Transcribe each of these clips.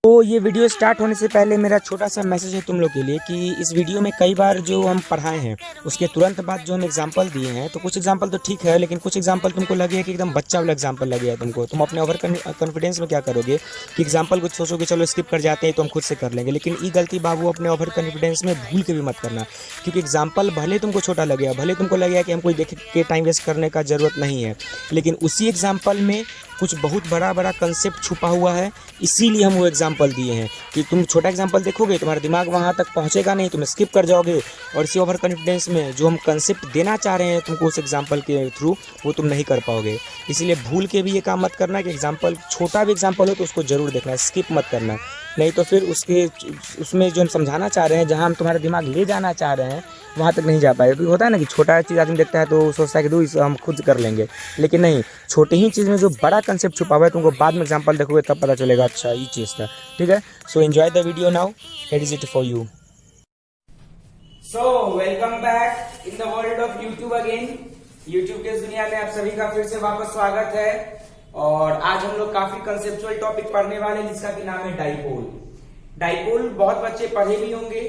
तो ये video start होने से पहले मेरा छोटा सा मैसेज है तुम लोग के लिए कि इस वीडियो में कई बार जो हम पढ़ाए हैं उसके तुरंत बाद जो हम एग्जांपल दिए हैं तो कुछ एग्जांपल तो ठीक है, लेकिन कुछ एग्जांपल तुमको लगे कि एकदम बच्चा वाला एग्जांपल लगे है तुमको। तुम अपने ओवर कॉन्फिडेंस में क्या करोगे कि एग्जांपल कुछ सोचोगे चलो स्किप कर जाते हैं तो हम खुद से कर लेंगे, लेकिन ये गलती बाबू अपने ओवर कॉन्फिडेंस में भूल के भी मत करना। क्योंकि एग्जाम्पल भले तुमको छोटा लगे, भले तुमको लगेगा कि हमको देख के टाइम वेस्ट करने का ज़रूरत नहीं है, लेकिन उसी एग्जाम्पल में कुछ बहुत बड़ा बड़ा कंसेप्ट छुपा हुआ है, इसीलिए हम वो एग्जाम्पल दिए हैं। कि तुम छोटा एग्जाम्पल देखोगे तुम्हारा दिमाग वहाँ तक पहुँचेगा नहीं, तुम स्किप कर जाओगे और इसी ओवर कॉन्फिडेंस में जो हम कंसेप्ट देना चाह रहे हैं तुमको उस एग्जाम्पल के थ्रू वो तुम नहीं कर पाओगे। इसीलिए भूल के भी ये काम मत करना कि एग्जाम्पल छोटा भी एग्जाम्पल हो तो उसको ज़रूर देखना, स्किप मत करना। नहीं तो फिर उसमें जो हम समझाना चाह रहे हैं, जहाँ हम तुम्हारा दिमाग ले जाना चाह रहे हैं वहाँ तक नहीं जा पाएगा। क्योंकि होता है ना कि छोटा चीज़ आदमी देखता है तो सोचता है कि दो इस हम खुद कर लेंगे, लेकिन नहीं, छोटी ही चीज़ में जो बड़ा कंसेप्ट छुपा हुआ है तुमको बाद में एग्जाम्पल देखोगे तब पता चलेगा अच्छा ये चीज़ था। ठीक है, so enjoy the video now, here is it for you. So welcome back in the world of YouTube again. YouTube के इस दुनिया में आप सभी का फिर से वापस स्वागत है। और आज हम लोग काफी कंसेप्चुअल टॉपिक पढ़ने वाले हैं जिसका कि नाम है डाइपोल। डाइपोल बहुत बच्चे पढ़े भी होंगे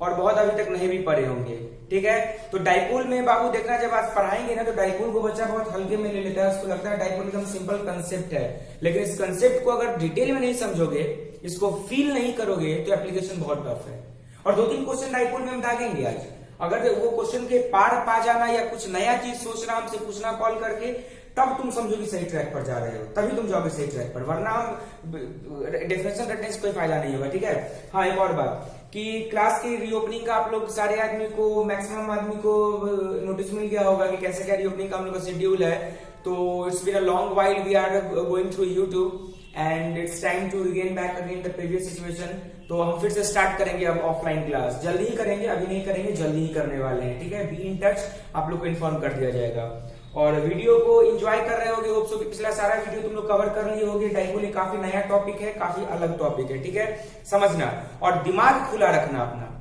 और बहुत अभी तक नहीं भी पढ़े होंगे। ठीक है, तो डाइपोल में बाबू देखना, जब आज पढ़ाएंगे ना तो डाइपोल को बच्चा बहुत हल्के में ले लेता है, उसको लगता है डाइपोल एकदम सिंपल कंसेप्ट है। लेकिन इस कंसेप्ट को अगर डिटेल में नहीं समझोगे, इसको फील नहीं करोगे तो एप्लीकेशन बहुत टफ है। और 2-3 क्वेश्चन डाइपोल में हम दागेंगे आज। अगर वो क्वेश्चन के पार पा जाना या कुछ नया चीज सोचना, हमसे पूछना कॉल करके, तब तुम समझो कि सही ट्रैक पर जा रहे हो, तभी तुम जाओगे सही ट्रैक पर, वरना डेफिनेशन रटने से कोई फायदा नहीं होगा। ठीक है। हाँ, एक और बात कि क्लास की रीओपनिंग का आप लोग सारे आदमी को, मैक्सिमम आदमी को नोटिस मिल गया होगा कि कैसे क्या रीओपनिंग का हम लोग का शेड्यूल है। तो it's been a long while we are going through YouTube and it's time to regain back again the previous situation. तो हम फिर से स्टार्ट करेंगे अब ऑफलाइन क्लास, जल्दी ही करेंगे, अभी नहीं करेंगे, जल्दी ही करने वाले हैं। ठीक है, बी इन टच, आप लोग को इन्फॉर्म कर दिया जाएगा। और वीडियो को एंजॉय कर रहे होगे, होप सो कि पिछला सारा वीडियो तुम लोग कवर कर लिए होगे। डाइपोल एक काफी नया टॉपिक है, काफी अलग टॉपिक है। ठीक है, समझना और दिमाग खुला रखना अपना।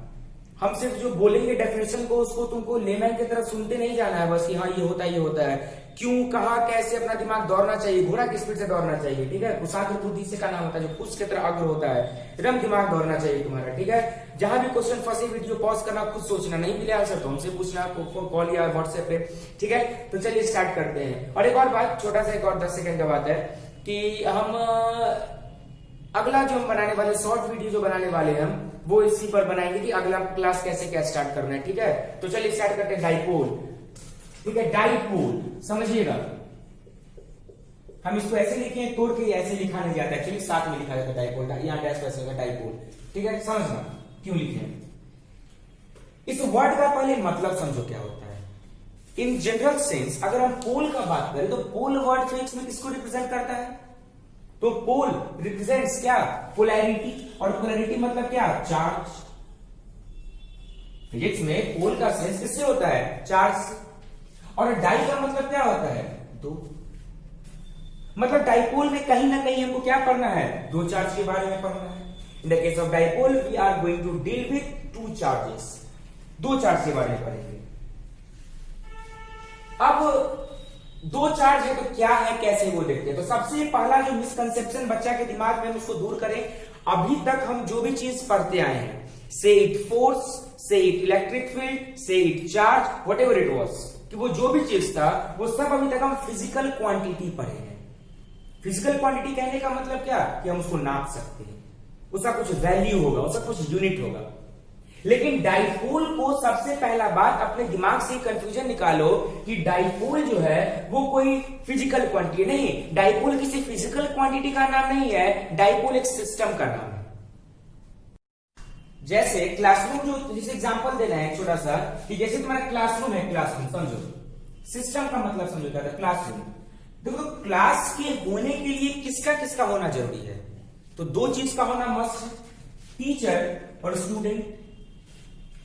हम सिर्फ जो बोलेंगे डेफिनेशन को, उसको तुमको लेमैन की तरफ सुनते नहीं जाना है बस कि हाँ ये होता है, ये होता है, क्यों, कहा, कैसे। अपना दिमाग दौड़ना चाहिए, घोड़ा की स्पीड से दौड़ना चाहिए। ठीक है, कुशाग्र बुद्धि से का नाम होता है, जो कुश के तरह अग्र होता है, एकदम दिमाग दौड़ना चाहिए तुम्हारा। ठीक है, जहां भी क्वेश्चन फंसे वीडियो पॉज करना, खुद सोचना, नहीं मिले आंसर तो हमसे पूछना, कॉल या व्हाट्सएप पे। ठीक है, तो चलिए स्टार्ट करते हैं। और एक और बात, छोटा सा एक और 10 सेकंड का बात है कि हम अगला जो हम बनाने वाले शॉर्ट वीडियो जो बनाने वाले हैं हम, वो इसी पर बनाएंगे कि अगला क्लास कैसे क्या स्टार्ट करना है। ठीक है, तो चलिए स्टार्ट करते हैं डाइपोल। ठीक है, डाइपोल समझिएगा, हम इसको ऐसे लिखे हैं, तोड़ के ऐसे लिखा नहीं जाता, एक्चुअली साथ में लिखा जाता है डाइपोल, यहाँ डैश वैसे होगा डाइपोल। ठीक है, समझना क्यों लिखे हैं। इस वर्ड का पहले मतलब समझो क्या होता है। इन जनरल सेंस अगर हम पोल का बात करें तो पोल वर्ड फिजिक्स में किसको रिप्रेजेंट करता है? तो पोल रिप्रेजेंट्स क्या? पोलैरिटी। और पोलैरिटी मतलब क्या? चार्ज। फिजिक्स में पोल का सेंस किससे होता है? चार्ज से। और डाई का मतलब क्या होता है? दो। मतलब डाइपोल में कहीं ना कहीं हमको क्या पढ़ना है? दो चार्ज के बारे में पढ़ना है। In the case of dipole we are going to deal with two charges, दो चार्ज के बारे में पढ़ेंगे। अब दो चार्ज है तो क्या है, कैसे, वो देखते हैं। तो सबसे पहला जो मिसकंसेप्शन बच्चा के दिमाग में, उसको दूर करें। अभी तक हम जो भी चीज पढ़ते आए हैं, से इट फोर्स, से इट इलेक्ट्रिक फील्ड, से it charge, what ever it was, कि वो जो भी चीज था वो सब अभी तक हम फिजिकल क्वांटिटी पढ़े हैं। फिजिकल क्वांटिटी कहने का मतलब क्या? कि हम उसको नाप सकते हैं, उसका कुछ वैल्यू होगा, उसका कुछ यूनिट होगा। लेकिन डाइपोल को सबसे पहला बात अपने दिमाग से कंफ्यूजन निकालो कि डाइपोल जो है वो कोई फिजिकल क्वांटिटी नहीं। डाइपोल किसी फिजिकल क्वांटिटी का नाम नहीं है, डाइपोल एक सिस्टम का नाम है। जैसे क्लासरूम, जो जिसे एग्जांपल देना है छोटा सा, कि जैसे तुम्हारा क्लासरूम है, क्लासरूम समझो, सिस्टम का मतलब समझो क्या था? क्लासरूम। देखो, क्लास के होने के लिए किसका किसका होना जरूरी है? तो दो चीज का होना मस्ट है, टीचर और स्टूडेंट।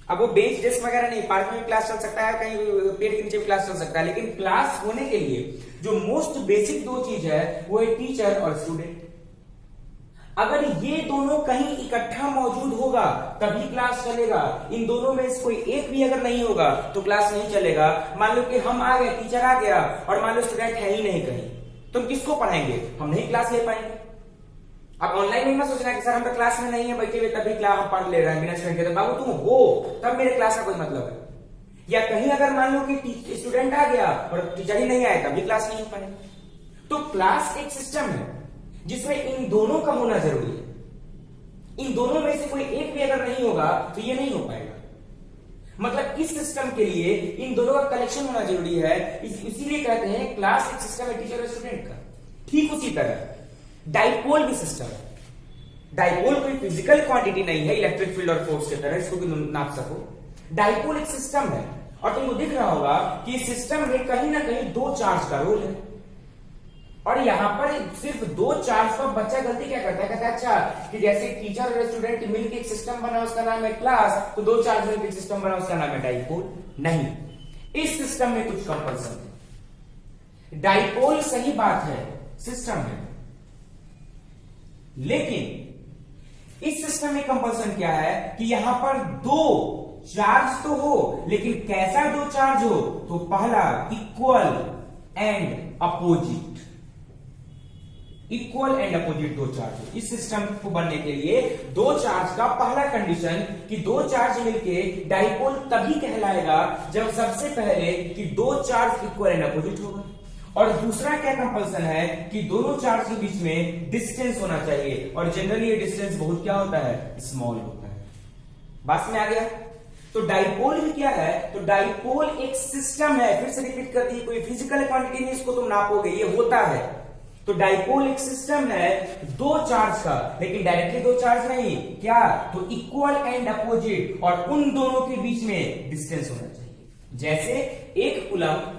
अब वो बेंच डेस्क वगैरह नहीं, पार्क में क्लास चल सकता है, कहीं पेड़ के नीचे भी क्लास चल सकता है, लेकिन क्लास होने के लिए जो मोस्ट बेसिक दो चीज है वो है टीचर और स्टूडेंट। अगर ये दोनों कहीं इकट्ठा मौजूद होगा तभी क्लास चलेगा। इन दोनों में से कोई एक भी अगर नहीं होगा तो क्लास नहीं चलेगा। मान लो कि हम आ गए, टीचर आ गया, और मान लो स्टूडेंट है ही नहीं कहीं, तो हम किसको पढ़ाएंगे? हम नहीं क्लास ले पाएंगे। अब ऑनलाइन में मत सोचना कि सर हम तो क्लास में नहीं है बैठे हुए तभी क्लास हम पढ़ ले रहे हैं बिना स्टूडेंट के। तो बाबू तुम हो तब मेरे क्लास का कोई मतलब है। या कहीं अगर मान लो कि स्टूडेंट आ गया और टीचर ही नहीं आया तभी क्लास नहीं हो पाएगा। तो क्लास एक सिस्टम है जिसमें इन दोनों का होना जरूरी है। इन दोनों में से कोई एक भी अगर नहीं होगा तो ये नहीं हो पाएगा। मतलब इस सिस्टम के लिए इन दोनों का कलेक्शन होना जरूरी है। इसीलिए कहते हैं क्लास एक सिस्टम है टीचर और स्टूडेंट का। ठीक उसी तरह डाइपोल भी सिस्टम है। डाइपोल कोई फिजिकल क्वांटिटी नहीं है इलेक्ट्रिक फील्ड और फोर्स की तरह इसको भी नाप सको। डाइपोल एक सिस्टम है और तुमको दिख रहा होगा कि सिस्टम में कहीं ना कहीं दो चार्ज का रोल है। और यहां पर सिर्फ दो चार्ज पर बच्चा गलती क्या करता है, कहता है अच्छा कि जैसे टीचर और स्टूडेंट मिलकर एक सिस्टम बना उसका नाम है क्लास, तो दो चार्ज मिलकर एक सिस्टम बना उसका नाम है डाइपोल। नहीं, इस सिस्टम में कुछ कंपल्सन है। डाइपोल सही बात है, सिस्टम है, लेकिन इस सिस्टम में कंपल्सन क्या है कि यहां पर दो चार्ज तो हो, लेकिन कैसा दो चार्ज हो, तो पहला equal and opposite. Equal and opposite दो चार्ज। इस सिस्टम को बनने के लिए दो चार्ज का पहला कंडीशन कि दो चार्ज मिलके डाइपोल तभी कहलाएगा जब सबसे पहले कि दो चार्ज इक्वल एंड अपोजिट होगा। और दूसरा क्या कंपल्सन है कि दोनों चार्ज के बीच में डिस्टेंस होना चाहिए। और जनरली ये डिस्टेंस बहुत क्या होता है, स्मॉल होता है। बात में आ गया। तो डाइपोल भी क्या है, तो डाइपोल एक सिस्टम है। फिर से रिपीट कर दी, कोई फिजिकल क्वांटिटी नहीं इसको तुम नापोगे, ये होता है। तो डाइपोल एक सिस्टम है दो चार्ज का, लेकिन डायरेक्टली दो चार्ज नहीं, क्या, तो इक्वल एंड अपोजिट, और उन दोनों के बीच में डिस्टेंस होना चाहिए। जैसे एक कूलम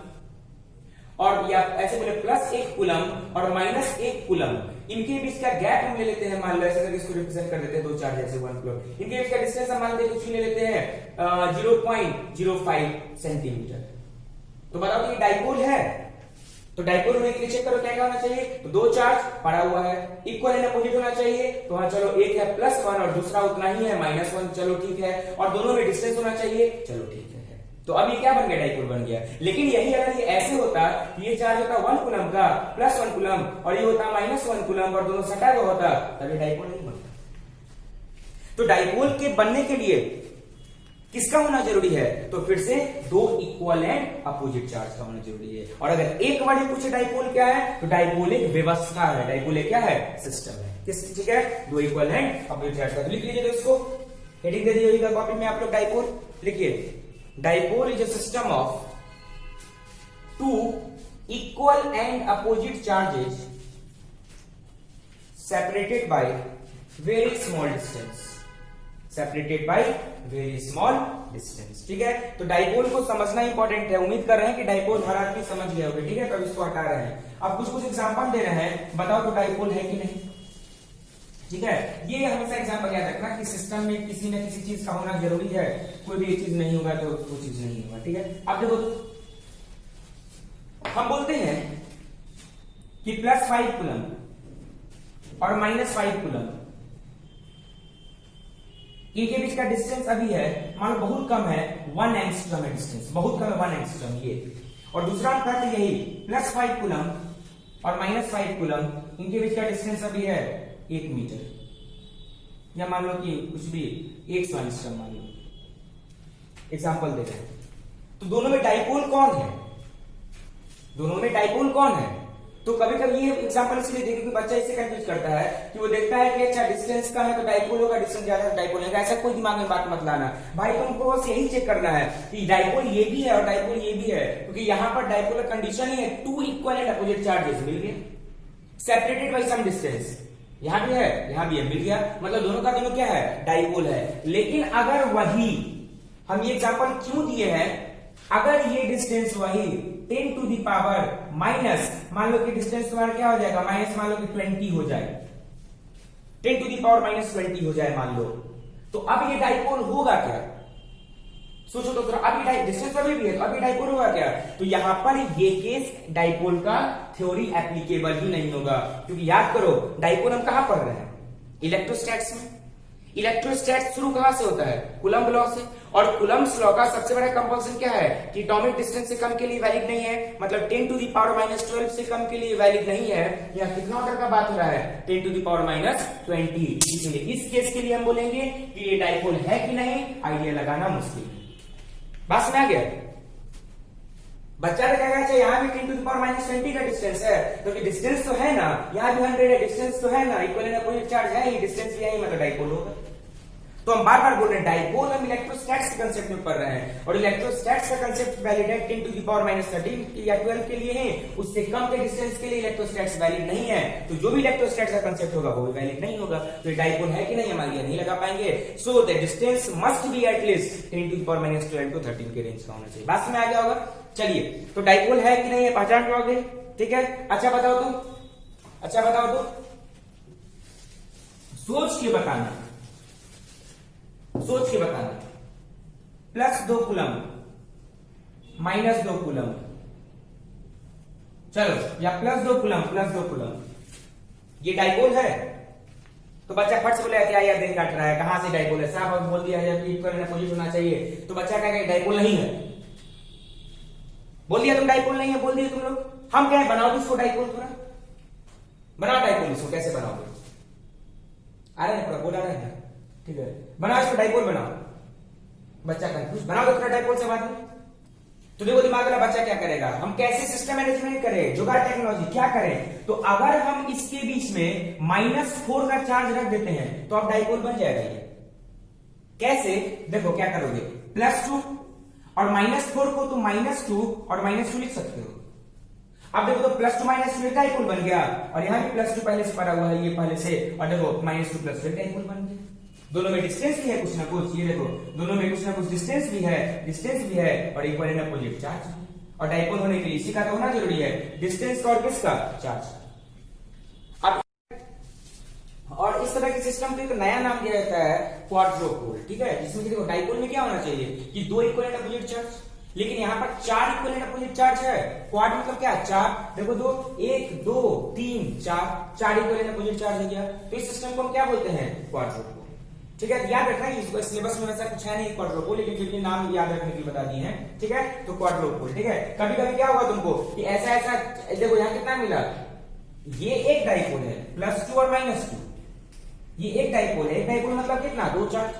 और या ऐसे बोले प्लस एक कूलम और माइनस एक कूलम, इनके बीच का गैप हम ले लेते हैं, मान लो ऐसे करके इसको रिप्रेजेंट कर देते हैं दो चार्ज जैसे वन कूलम, इनके बीच का डिस्टेंस हम मान लेते कुछ ले लेते हैं 0.05 सेंटीमीटर। तो बताओ कि डाइपोल है, तो डाइपोल होने के लिए चेक करो क्या क्या होना चाहिए, तो दो चार्ज पड़ा हुआ है, इक्वल एंड अपोजिट होना चाहिए। तो हाँ चलो, एक है +1 और दूसरा उतना ही है -1, चलो ठीक है, और दोनों में डिस्टेंस होना चाहिए, चलो ठीक है। तो अब ये क्या बन गया, डाइपोल बन गया। लेकिन यही अगर ये ऐसे होता कि ये चार्ज होता 1 कूलम का +1 कूलम और ये होता -1 कूलम और दोनों सटा हुआ होता, तब ये डाइपोल नहीं बनता। तो डाइपोल के बनने के लिए किसका होना जरूरी है, तो फिर से दो इक्वल एंड अपोजिट चार्ज का होना जरूरी है। और अगर एक वर्ड पूछे डाइपोल क्या है, तो डाइपोल एक व्यवस्था है, डाइपोल क्या है, सिस्टम है। किस ठीक है, दो इक्वल एंड अपोजिट चार्ज का। तो लिख लीजिए दोस्तों, हेडिंग दे दी होगी कॉपी में आप लोग, डाइपोल लिखिए। Dipole is a system of two equal and opposite charges separated by very small distance, separated by very small distance. ठीक है, तो डाइपोल को समझना इंपॉर्टेंट है। उम्मीद कर रहे हैं कि डाइपोल हर आदमी समझ गया होगा। ठीक है, तो अब इसको हटा रहे हैं। अब कुछ एग्जांपल दे रहे हैं, बताओ तो डाइपोल है कि नहीं। ठीक है, ये हमेशा एग्जांपल याद रखना कि सिस्टम में किसी न किसी चीज का होना जरूरी है, कोई भी चीज नहीं होगा तो वो चीज नहीं होगा। ठीक है, अब देखो हम बोलते हैं कि +5 कूलम और -5 कूलम, इनके बीच का डिस्टेंस अभी है, मान लो बहुत कम है, 1 एंगस्ट्रॉम है डिस्टेंस, बहुत कम है 1 एंगस्ट्रॉम ये। और दूसरा फैक्ट यही, +5 कूलम और -5 कूलम, इनके बीच का डिस्टेंस अभी है 1 मीटर, या मान लो कि कुछ भी 100 एंगस्ट्रॉम मान लो, एग्जांपल दे रहे हैं। तो दोनों में डाइपोल कौन है, दोनों में डाइपोल कौन है। तो कभी कभी ये एग्जांपल इसलिए देखिए कि बच्चा इससे कंफ्यूज करता है कि वो देखता है कि अच्छा डिस्टेंस का है तो डाइपोल होगा, डिस्टेंस ज्यादा है डाइपोल होगा। ऐसा कोई दिमाग में बात मत लाना भाई, तुमको बस यही चेक करना है कि डाइपोल ये भी है और डाइपोल ये भी है, क्योंकि यहां पर डाइपोल का कंडीशन ही है two equal and opposite charges मिल गए, सेपरेटेड बाय सम डिस्टेंस। यहां भी है, यहां भी है, मिल गया, मतलब दोनों का दोनों क्या है, डाइपोल है। लेकिन अगर वही हम ये एग्जांपल क्यों दिए हैं, अगर ये डिस्टेंस वही 10 टू दी पावर माइनस, मान लो कि डिस्टेंस तुम्हारा क्या हो जाएगा, माइनस मान लो कि 20 हो जाए, 10 टू दी पावर -20 हो जाए मान लो, तो अब ये डाइपोल होगा क्या, सोचो तो थोड़ा। अभी डिस्टेंस अभी भी है, तो अभी डाइपोल होगा क्या, तो यहां पर ये केस डाइपोल का थ्योरी एप्लीकेबल ही नहीं होगा। क्योंकि याद करो डाइपोल हम कहां पढ़ रहे हैं, इलेक्ट्रोस्टैटिक्स में। इलेक्ट्रोस्टैट शुरू कहां से होता है? कूलम्ब लॉ से। और कूलम्ब्स लॉ का सबसे बड़ा कंपल्सन क्या है कि एटॉमिक डिस्टेंस से कम के लिए वैलिड नहीं है, मतलब 10⁻⁻12 से कम के लिए वैलिड नहीं है। या कितना ऑर्डर का बात हो रहा है? 10⁻⁻20। इसलिए इस केस के लिए हम बोलेंगे कि ये डाइपोल है कि नहीं, आइडिया लगाना मुश्किल। बात में आ गया? बच्चा ने कहेगा अच्छा यहाँ भी 10⁻⁻20 का डिस्टेंस है, क्योंकि डिस्टेंस तो है ना, यहाँ भी 100 है, डिस्टेंस तो है ना, इक्वल एंड अपोजिट चार्ज है ही, डिस्टेंस भी है ही, मतलब डाइपोल होगा। तो हम बार बार बोल रहे हैं डाइपोल हम इलेक्ट्रोस्टैट्स के कंसेप्ट में पढ़ रहे हैं, और इलेक्ट्रोस्टैट्स का कंसेप्ट वैलिड है 10⁻13 या 12 के लिए है, उससे कम के डिस्टेंस के लिए इलेक्ट्रोस्टैट्स वैलिड नहीं है। तो जो भी इलेक्ट्रोस्टैट्स का कंसेप्ट होगा वो भी वैलिड नहीं होगा। तो ये डाइपोल है कि नहीं हम आइडिया नहीं लगा पाएंगे। So the distance must be at least 10⁻12 to 13 के रेंज का होना चाहिए। बात में आ गया होगा? चलिए, तो डाइपोल है कि नहीं है पहचान पाओगे, ठीक है। अच्छा बताओ तो सोच के बताना, +2 कूलम्ब -2 कूलम्ब, चलो, या +2 कूलम्ब, ये डाइपोल है। तो बच्चा फट से बोले क्या यार दिन काट रहा है, कहां से डाइपोल है? साहब बोल दिया है कि इक्वल एंड अपोजिट होना चाहिए, तो बच्चा कहेगा डाइपोल नहीं है। बोल दिया तुम डाइपोल नहीं है, बोल दिए तुम लोग। हम क्या है, बनाओ इसको डाइपोल, थोड़ा बनाओ डाइपोल, इसको कैसे बनाओगे? आ रहे हैं पूरा बोल आ रहे हैं, ठीक है, बनाओ इसको डाइपोल बनाओ। बच्चा कंफ्यूज, बनाओ तो थोड़ा डाइपोल से बात में। तो देखो दिमाग वाला बच्चा क्या करेगा, हम कैसे सिस्टम मैनेजमेंट करें, जुगाड़ टेक्नोलॉजी क्या करें। तो अगर हम इसके बीच में -4 का चार्ज रख देते हैं तो अब डाइपोल बन जाएगा ये। कैसे? देखो क्या करोगे, +2 और -4 को तो -2 और -2 लिख सकते हो। अब देखो तो +2 -2 डाइपोल बन गया, और यहां भी +2 पहले से पड़ा हुआ है, ये पहले से, और देखो -2 +2 डाइपोल बन गया। दोनों में डिस्टेंस भी है कुछ ना कुछ, ये देखो दोनों में कुछ ना कुछ डिस्टेंस भी है, और इक्वल एंड अपोजिट चार्ज। और डाइपोल होने के लिए इसी का तो होना जरूरी है, डिस्टेंस का और किसका, चार्ज। अब और इस तरह के सिस्टम को एक नया नाम दिया जाता है क्वाड्रोपोल, ठीक है, जिसमें देखो डाइपोल में क्या होना चाहिए कि 2 इक्वल एंड अपोजिट चार्ज, लेकिन यहां पर 4 इक्वल एंड अपोजिट चार्ज है। क्वाड मतलब क्या, 4, देखो 2, 1 2 3 4 इक्वल एंड अपोजिट चार्ज हो गया। तो इस सिस्टम को हम क्या बोलते हैं, क्वाड्रोपोल, ठीक है। याद रखना है, सिलेबस में वैसा कुछ है नहीं क्वाड्रोपोल, लेकिन फिर भी नाम याद रखने के लिए बता दिए हैं, ठीक है। तो क्वाड्रोपोल, ठीक है। कभी कभी क्या होगा तुमको कि ऐसा देखो यहाँ कितना मिला, ये एक डाइपोल है, +2 और -2, ये एक डाइपोल है। एक डाइपोल मतलब कितना, 2 चार्ज।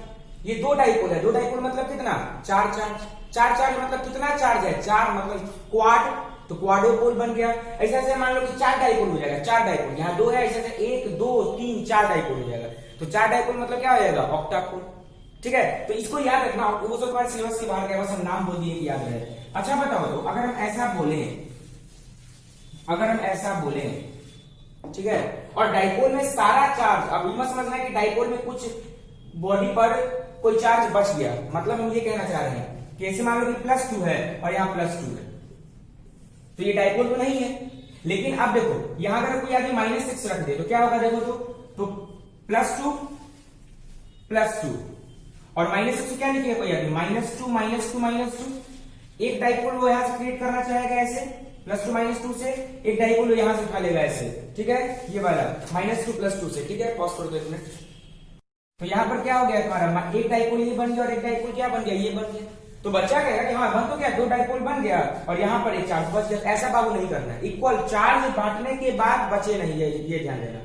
ये 2 डाइपोल है, 2 डाइपोल मतलब कितना, 4 चार्ज। 4 चार्ज मतलब कितना चार्ज है, 4 मतलब क्वाड, तो क्वाड्रोपोल बन गया। ऐसे ऐसे मान लो कि 4 डाइपोल हो जाएगा, 4 डाइपोल, यहाँ 2 है, ऐसे 1 2 3 4 डाइपोल हो जाएगा। तो 4 डाइपोल मतलब क्या हो जाएगा, ऑक्टापोल, ठीक है। तो इसको याद रखना, वो सब तुम्हारे सिलेबस के बाहर गया, बस हम नाम बोल दिए कि याद रहे। अच्छा बताओ तो अगर हम ऐसा बोले, ठीक है, और डाइपोल में सारा चार्ज, अब ये मत समझना कि डाइपोल में कुछ बॉडी पर कोई चार्ज बच गया, मतलब हम ये कहना चाह रहे हैं कि ऐसे मान लो कि +2 है और यहाँ +2 है, तो ये डाइपोल तो नहीं है। लेकिन अब देखो यहां अगर कोई आदमी -6 रख दे तो क्या होगा, देखो तो +2 और -6 क्या लिखेगा कोई आदमी, -2 एक डाइपोल वो यहां से क्रिएट करना चाहेगा ऐसे, +2 -2 से एक डाइपोल वो यहां से उठा लेगा ऐसे, ठीक है, ये वाला -2 +2 से, ठीक है। पॉज कर दो 1 मिनट। तो यहां पर क्या हो गया तुम्हारा, एक डाइपोल ये बन गया और एक डाइपोल क्या बन गया, ये बन गया। तो बच्चा कहेगा कि हाँ बन तो क्या, 2 डाइपोल बन गया और यहां पर एक चार्ज बच गया। ऐसा बाबू नहीं करना है, इक्वल चार्ज बांटने के बाद बचे नहीं, ये ध्यान देना।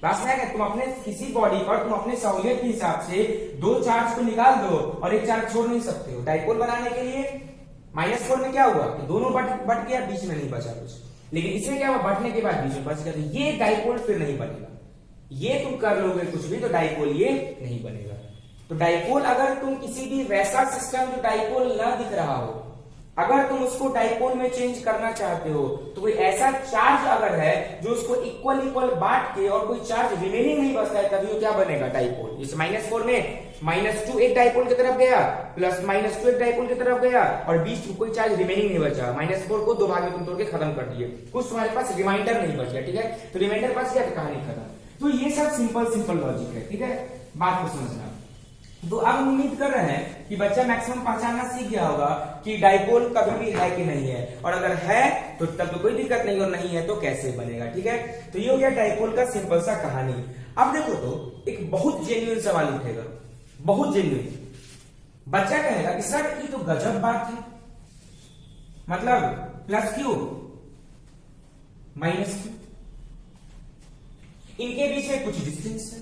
बात में है, तुम अपने किसी बॉडी पर तुम अपने सहूलियत के हिसाब से 2 चार्ज को निकाल दो और एक चार्ज छोड़ नहीं सकते हो। डाइपोल बनाने के लिए -4 में क्या हुआ कि दोनों बट गया, बीच में नहीं बचा कुछ, लेकिन इसमें क्या हुआ, बटने के बाद बीच में बच गया, तो ये डाइपोल फिर नहीं बनेगा। ये तुम कर लोगे कुछ भी तो डाइपोल ये नहीं बनेगा। तो डाइपोल अगर तुम किसी भी वैसा सिस्टम जो डाइपोल न दिख रहा हो, अगर तुम उसको डाइपोल में चेंज करना चाहते हो, तो कोई ऐसा चार्ज अगर है जो उसको इक्वल बांट के और कोई चार्ज रिमेनिंग नहीं बचता है, तभी वो क्या बनेगा, डाइपोल। इस -4 में -2 एक डाइपोल की तरफ गया, +-2 एक डाइपोल की तरफ गया, और बीच में कोई चार्ज रिमेनिंग नहीं बचा। -4 को 2 भाग में तुम तोड़ के खत्म कर दिए, कुछ तुम्हारे पास रिमाइंडर नहीं बच गया, ठीक है। तो रिमाइंडर बच गया तो कहानी खत्म। तो ये सब सिंपल लॉजिक है, ठीक है, बात को समझना। तो अब उम्मीद कर रहे हैं कि बच्चा मैक्सिमम पहचानना सीख गया होगा कि डाइपोल कभी भी है कि नहीं है, और अगर है तो तब तो कोई दिक्कत नहीं, और नहीं है तो कैसे बनेगा, ठीक है। तो ये हो गया डाइपोल का सिंपल सा कहानी। अब देखो तो एक बहुत जेन्युइन सवाल उठेगा, बहुत जेन्युइन। बच्चा कहेगा कि सर ये तो गजब बात है, मतलब प्लस क्यू माइनस क्यू, इनके बीच में कुछ डिस्टेंस है,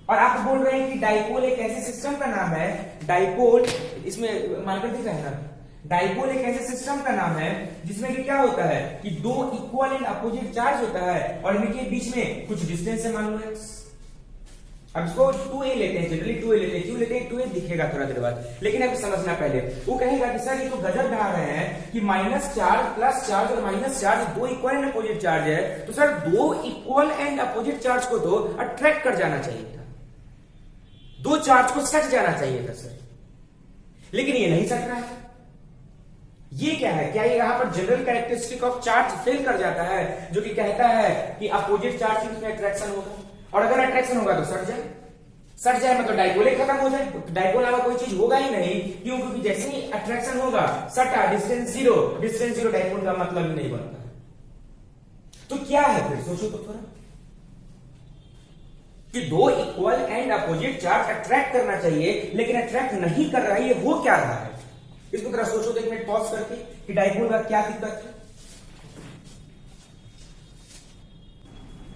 और आप बोल रहे हैं कि डाइपोल एक ऐसे सिस्टम का नाम है, डाइपोल इसमें मार्कर दिख रहा है ना, डाइपोल एक ऐसे सिस्टम का नाम है जिसमें कि क्या होता है कि दो इक्वल एंड अपोजिट चार्ज होता है और इनके बीच में कुछ डिस्टेंस है, मान लो x। अब इसको 2a लेते हैं, जनरली 2a लेते हैं, क्यों लेते हैं 2a दिखेगा थोड़ा देर बाद, लेकिन अब समझना पहले। वो कहेगा कि सर ये तो गजब ढा रहे हैं कि माइनस चार्ज प्लस चार्ज और माइनस चार्ज दो इक्वल एंड अपोजिट चार्ज है, तो सर दो इक्वल एंड अपोजिट चार्ज को तो अट्रैक्ट कर जाना चाहिए था, दो चार्ज को सट जाना चाहिए था सर, लेकिन ये नहीं सट रहा है। ये क्या है, क्या ये यहां पर general characteristic of charge fail कर जाता है जो कि कहता है कि अपोजिट चार्ज के बीच में अट्रैक्शन होगा, और अगर अट्रैक्शन होगा तो सट जाए, सट जाए मतलब डाइपोल खत्म हो जाए, तो डाइपोल नामक कोई चीज होगा ही नहीं, क्यों? क्योंकि जैसे ही अट्रैक्शन होगा सटा डिस्टेंस जीरो डाइपोल का मतलब ही नहीं बनता है। तो क्या है फिर, सोचो तो थोड़ा, कि दो equal and opposite charge attract करना चाहिए लेकिन अट्रैक्ट नहीं कर रहा है, ये हो क्या रहा है? इसको थोड़ा सोचो तो एक मिनट पॉज करके कि डाइपोल का क्या दिक्कत है।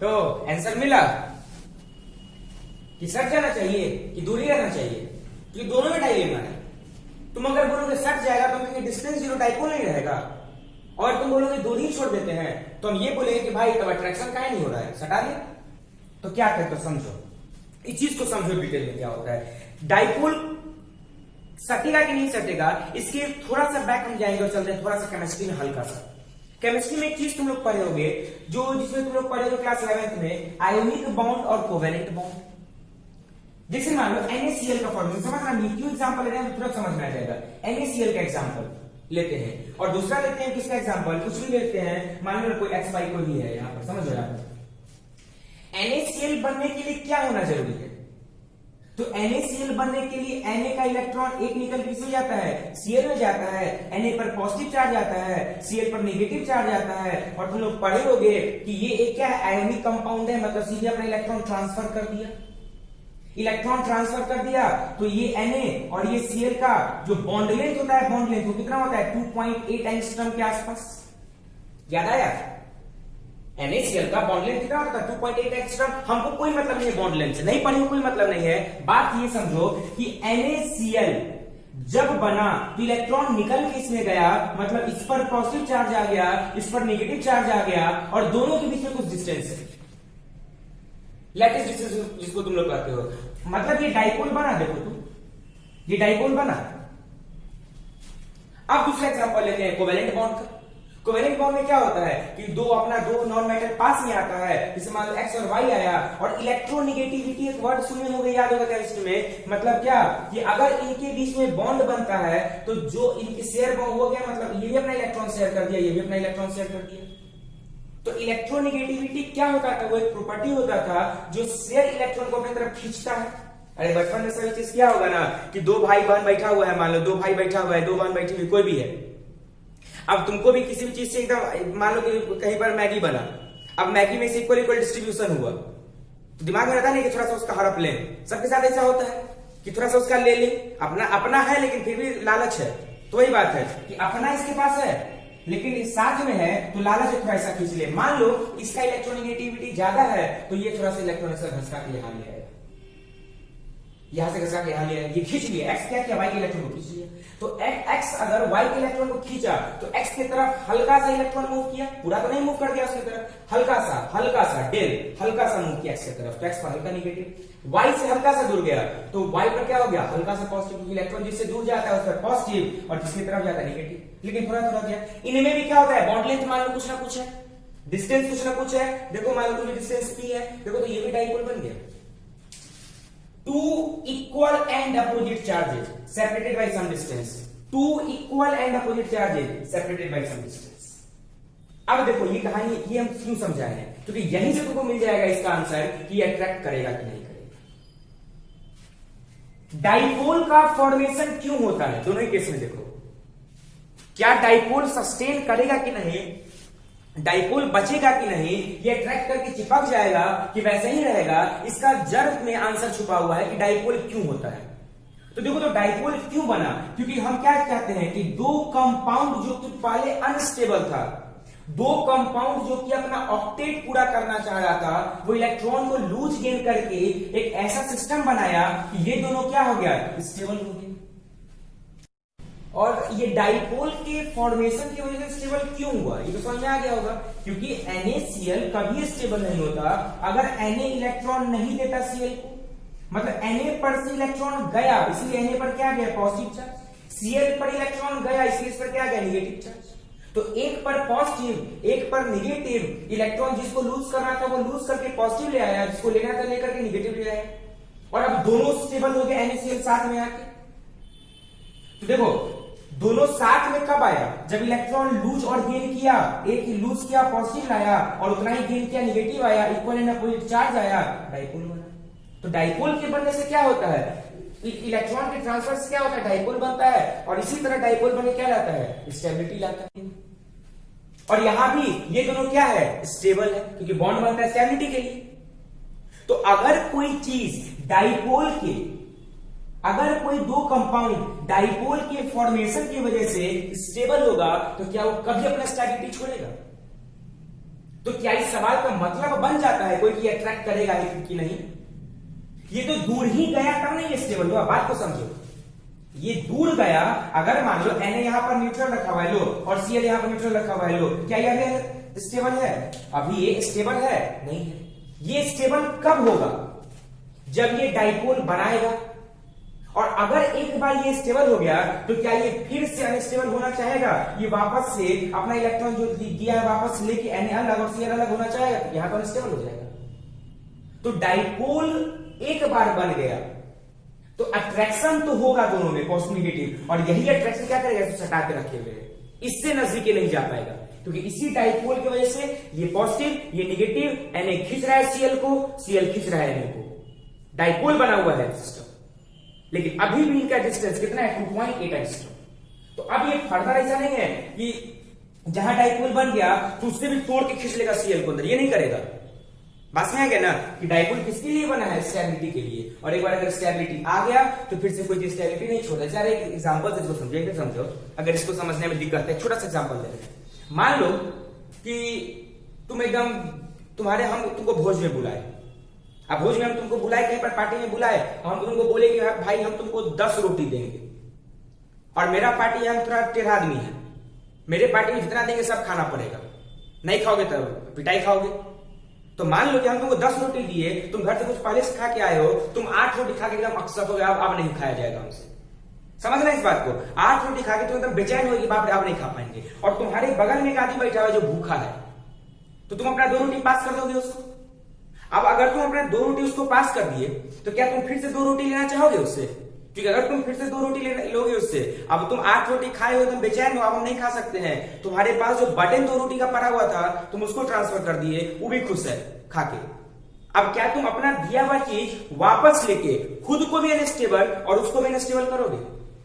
तो आंसर मिला कि सट जाना चाहिए कि दूरी रहना चाहिए, क्योंकि दोनों में डायलेमा है। तुम अगर बोलोगे सट जाएगा तो क्योंकि डिस्टेंस जीरो डाइपोल नहीं रहेगा, और तुम बोलोगे दूरी छोड़ देते हैं तो हम ये बोलेंगे कि भाई तब अट्रैक्शन काहे नहीं हो रहा है, सटा दे। तो क्या करें, तो समझो इस चीज को, समझो डिटेल में क्या होता है। डाइपोल सटेगा कि नहीं सटेगा, इसके थोड़ा सा बैक हम जाएंगे और चलते हैं थोड़ा सा केमिस्ट्री में, हल्का सा केमिस्ट्री में एक चीज तुम लोग पढ़े होगे, जो जिसमें तुम लोग पढ़े होगे क्लास 11th में, आयोनिक बॉन्ड और कोवेलेंट बॉन्ड। जैसे मान लो NaCl का फॉर्मूला समझना, क्यों एग्जांपल लेना है तुरंत समझ में आ जाएगा। NaCl का एग्जांपल लेते हैं और दूसरा लेते हैं किसका एग्जांपल, कुछ भी लेते हैं, मान लो कोई XY कोई भी है यहां पर, समझ रहे हैं। NaCl बनने के लिए क्या होना जरूरी है, तो NaCl बनने के लिए Na का इलेक्ट्रॉन एक निकल के किसमें जाता है, Cl में जाता है, Na पर पॉजिटिव चार्ज आता है, Cl पर नेगेटिव चार्ज आता है, और तुम लोग पढ़े होगे कि ये एक क्या है, आयोनिक कंपाउंड है, मतलब सीधे अपना इलेक्ट्रॉन ट्रांसफर कर दिया, इलेक्ट्रॉन ट्रांसफर कर दिया, तो ये Na और ये Cl का जो बॉन्ड लेंथ होता है, बॉन्ड लेंथ वो कितना होता है, 2.8 एंगस्ट्रॉम के आसपास, याद आया? NaCl का बॉन्ड लेंथ कितना होता है, 2.8 एंगस्ट्रॉम। हमको कोई मतलब नहीं है बॉन्ड लेंथ से, नहीं पढ़ी कोई मतलब नहीं है। बात ये समझो कि NaCl जब बना तो इलेक्ट्रॉन निकल के इसमें गया, मतलब इस पर पॉजिटिव चार्ज आ गया, इस पर नेगेटिव चार्ज आ गया, और दोनों के बीच में कुछ डिस्टेंस है, लैटिस डिस्टेंस जिसको तुम लोग कहते हो, मतलब ये डाइपोल बना, देखो तुम ये डाइपोल बना। अब दूसरा एग्जांपल लेते हैं कोवेलेंट बॉन्ड का। कोवेलेंट बॉन्ड में क्या होता है कि दो नॉन मेटल पास में आता है, जैसे मान लो X और Y आया, और इलेक्ट्रोनेगेटिविटी एक वर्ड सुने होंगे, याद होगा केमिस्ट्री में, मतलब क्या कि अगर इनके बीच में बॉन्ड बनता है तो जो इनके शेयर बॉन्ड हो गया, मतलब ये भी अपना इलेक्ट्रॉन शेयर कर दिया, ये भी अपना इलेक्ट्रॉन शेयर कर दिया। तो इलेक्ट्रोनेगेटिविटी क्या होता था, वो एक प्रॉपर्टी होता था जो शेयर इलेक्ट्रॉन को अपनी तरफ खींचता है। अरे बचपन में सभी चीज क्या होगा ना कि दो भाई बहन बैठा हुआ है, मान लो दो भाई बैठा हुआ है, दो बहन बैठी हुई, कोई भी है। अब तुमको भी किसी भी चीज से एकदम, मान लो कि कहीं पर मैगी बना, अब मैगी में से इक्वल इक्वल डिस्ट्रीब्यूशन हुआ, तो दिमाग में रहता नहीं कि थोड़ा सा उसका हड़प लें। सबके साथ ऐसा होता है कि थोड़ा सा उसका ले लें, अपना है लेकिन फिर भी लालच है। तो वही बात है कि अपना इसके पास है लेकिन साथ में है तो लालच है, थोड़ा ऐसा खींच ले। मान लो इसका इलेक्ट्रोनेगेटिविटी ज्यादा है तो ये थोड़ा सा इलेक्ट्रॉन घसका के यहां ले आएगा, यहां से घसका के यहां ले आएगा, ये खींच लिया, एक्स क्या किया, वाई के इलेक्ट्रॉन को खींच लिया। तो एक्स अगर वाई के इलेक्ट्रॉन को खींचा तो एक्स की तरफ हल्का सा इलेक्ट्रॉन मूव किया, पूरा तो नहीं मूव कर दिया उसकी तरफ, हल्का सा डेल हल्का सा मूव किया एक्स की तरफ, तो एक्स पर हल्का नेगेटिव। वाई से हल्का सा दूर गया तो वाई पर क्या हो गया, हल्का सा पॉजिटिव, क्योंकि इलेक्ट्रॉन जिससे दूर जाता है उस पर पॉजिटिव और जिसकी तरफ जाता है नेगेटिव, लेकिन थोड़ा थोड़ा गया। इनमें भी क्या होता है, बॉन्ड लेंथ मान लो कुछ ना कुछ है, डिस्टेंस कुछ ना कुछ है, देखो मान लो डिस्टेंस p है, देखो तो ये भी डाइपोल बन गया। Two equal and opposite charges separated by some distance. Two equal and opposite charges separated by some distance. अब देखो ये कहानी ये हम क्यों समझाए हैं, क्योंकि यहीं से तुमको मिल जाएगा इसका आंसर कि अट्रैक्ट करेगा कि नहीं करेगा। डाइपोल का फॉर्मेशन क्यों होता है दोनों ही केस में, देखो क्या डाइपोल सस्टेन करेगा कि नहीं, डाइपोल बचेगा कि नहीं, ये अट्रैक्ट करके चिपक जाएगा कि वैसे ही रहेगा, इसका जड़ में आंसर छुपा हुआ है कि डाइपोल क्यों होता है। तो देखो, तो डाइपोल क्यों बना, क्योंकि हम क्या कहते हैं कि दो कंपाउंड जो कि पहले अनस्टेबल था, दो कंपाउंड जो कि अपना ऑक्टेट पूरा करना चाह रहा था, वो इलेक्ट्रॉन को लूज गेन करके एक ऐसा सिस्टम बनाया कि ये दोनों क्या हो गया, स्टेबल हो गए। और ये डाइपोल के फॉर्मेशन की वजह से स्टेबल क्यों हुआ, ये तो समझ में आ गया होगा, क्योंकि NaCl कभी स्टेबल नहीं होता अगर Na इलेक्ट्रॉन नहीं देता Cl को, मतलब Na पर से इलेक्ट्रॉन गया, इसलिए Na पर क्या गया, पॉजिटिव चार्ज, Cl पर इलेक्ट्रॉन गया, इसलिए इस पर क्या गया, नेगेटिव चार्ज। तो एक पर पॉजिटिव एक पर नेगेटिव, इलेक्ट्रॉन जिसको लूज करना था वो लूज करके पॉजिटिव ले आया, जिसको लेना था लेकर के नेगेटिव ले आया, और अब दोनों स्टेबल हो गए NaCl साथ में आके। तो देखो, दोनों साथ में कब आया, जब इलेक्ट्रॉन लूज और गेन किया, एक लूज किया पॉजिटिव लाया और उतना ही गेन किया नेगेटिव आया, इक्वल एंड अपोजिट चार्ज आया, डाइपोल बना। तो डाइपोल के बनने से क्या होता है, इलेक्ट्रॉन के ट्रांसफर से क्या होता है, डाइपोल बनता है, और इसी तरह डाइपोल बने क्या लाता है, स्टेबिलिटी लाता है। और यहां भी ये दोनों क्या है, स्टेबल है, क्योंकि बॉन्ड बनता है स्टेबिलिटी के लिए। तो अगर कोई चीज डाइपोल के, अगर कोई दो कंपाउंड डाइपोल के फॉर्मेशन की वजह से स्टेबल होगा, तो क्या वो कभी अपना स्टेबिलिटी छोड़ेगा? तो क्या इस सवाल का मतलब बन जाता है कोई कि अट्रैक्ट करेगा कि नहीं? ये तो दूर ही गया तब नहीं स्टेबल हुआ, बात को समझो। ये दूर गया, अगर मान लो Na यहां पर न्यूट्रल रखा हुआ है लो, और Cl यहां पर न्यूट्रल रखा हुआ है लो, क्या ये स्टेबल है? अभी ये स्टेबल है नहीं है। ये स्टेबल कब होगा, जब ये डाइपोल बनाएगा। और अगर एक बार ये स्टेबल हो गया, तो क्या ये फिर से अनस्टेबल होना चाहेगा? ये वापस से अपना इलेक्ट्रॉन जो दिया है वापस लेके Na अलग और Cl अलग होना चाहेगा, तो यहां पर अनस्टेबल हो जाएगा। तो डाइपोल एक बार बन गया तो अट्रैक्शन तो होगा दोनों में, पॉजिटिव नेगेटिव, और यही अट्रैक्शन क्या करेगा, इसको सटा के रखे हुए, इससे नजदीक नहीं जा पाएगा, क्योंकि इसी डाइपोल की वजह से ये पॉजिटिव ये नेगेटिव, Na खींच रहा है Cl को, Cl खींच रहा है Na को, डाइपोल बना हुआ है सिस्टम। लेकिन अभी भी इनका डिस्टेंस कितना है, 2.8 एंगस्ट्रॉम। तो अब ये फर्दर ऐसा नहीं है कि जहां डाइपोल बन गया तो उससे भी तोड़ के खींच लेगा Cl को अंदर, ये नहीं करेगा। बात में आ गया ना कि डाइपोल किसके लिए बना है, स्टेबिलिटी के लिए। और एक बार अगर स्टेबिलिटी आ गया तो फिर से कोई चीज स्टेबिलिटी नहीं छोड़ता। चाहे एक एग्जांपल से इसको समझिए, समझो, अगर इसको समझने में दिक्कत है, छोटा सा एग्जांपल दे रहे हैं। मान लो कि तुम एकदम हम तुमको भोज में बुलाए, अब भोज में हम तुमको बुलाए, कहीं पर पार्टी में बुलाए, हम तुमको बोले कि भाई हम तुमको 10 रोटी देंगे, और मेरा पार्टी हम थोड़ा टेढ़ा आदमी है, मेरे पार्टी में जितना देंगे सब खाना पड़ेगा, नहीं खाओगे तो पिटाई खाओगे। तो मान लो कि हम तुमको 10 रोटी दिए, तुम घर से कुछ पहले से खा के आए हो, तुम 8 रोटी खा के एकदम अक्सर हो गया, अब नहीं खाया जाएगा हमसे। समझना इस बात को, 8 रोटी खा के तुम एकदम बेचैन हो कि बाप रे अब नहीं खा पाएंगे, और तुम्हारे बगल में एक आदमी बैठा हुआ है जो भूखा है, तो तुम अपना 2 रोटी पास कर दोगे उसको। अब अगर तुम अपने 2 रोटी उसको पास कर दिए, तो क्या तुम फिर से 2 रोटी लेना चाहोगे उससे? क्योंकि अगर तुम फिर से 2 रोटी लोगे उससे, अब तुम 8 रोटी खाए हो, तुम बेचैन हो, अब हम नहीं खा सकते हैं, तुम्हारे पास जो बटन 2 रोटी का पड़ा हुआ था तुम उसको ट्रांसफर कर दिए, वो भी खुश है खा के। अब क्या तुम अपना दिया हुआ चीज वापस लेके खुद को भी अनस्टेबल और उसको भी अनस्टेबल करोगे?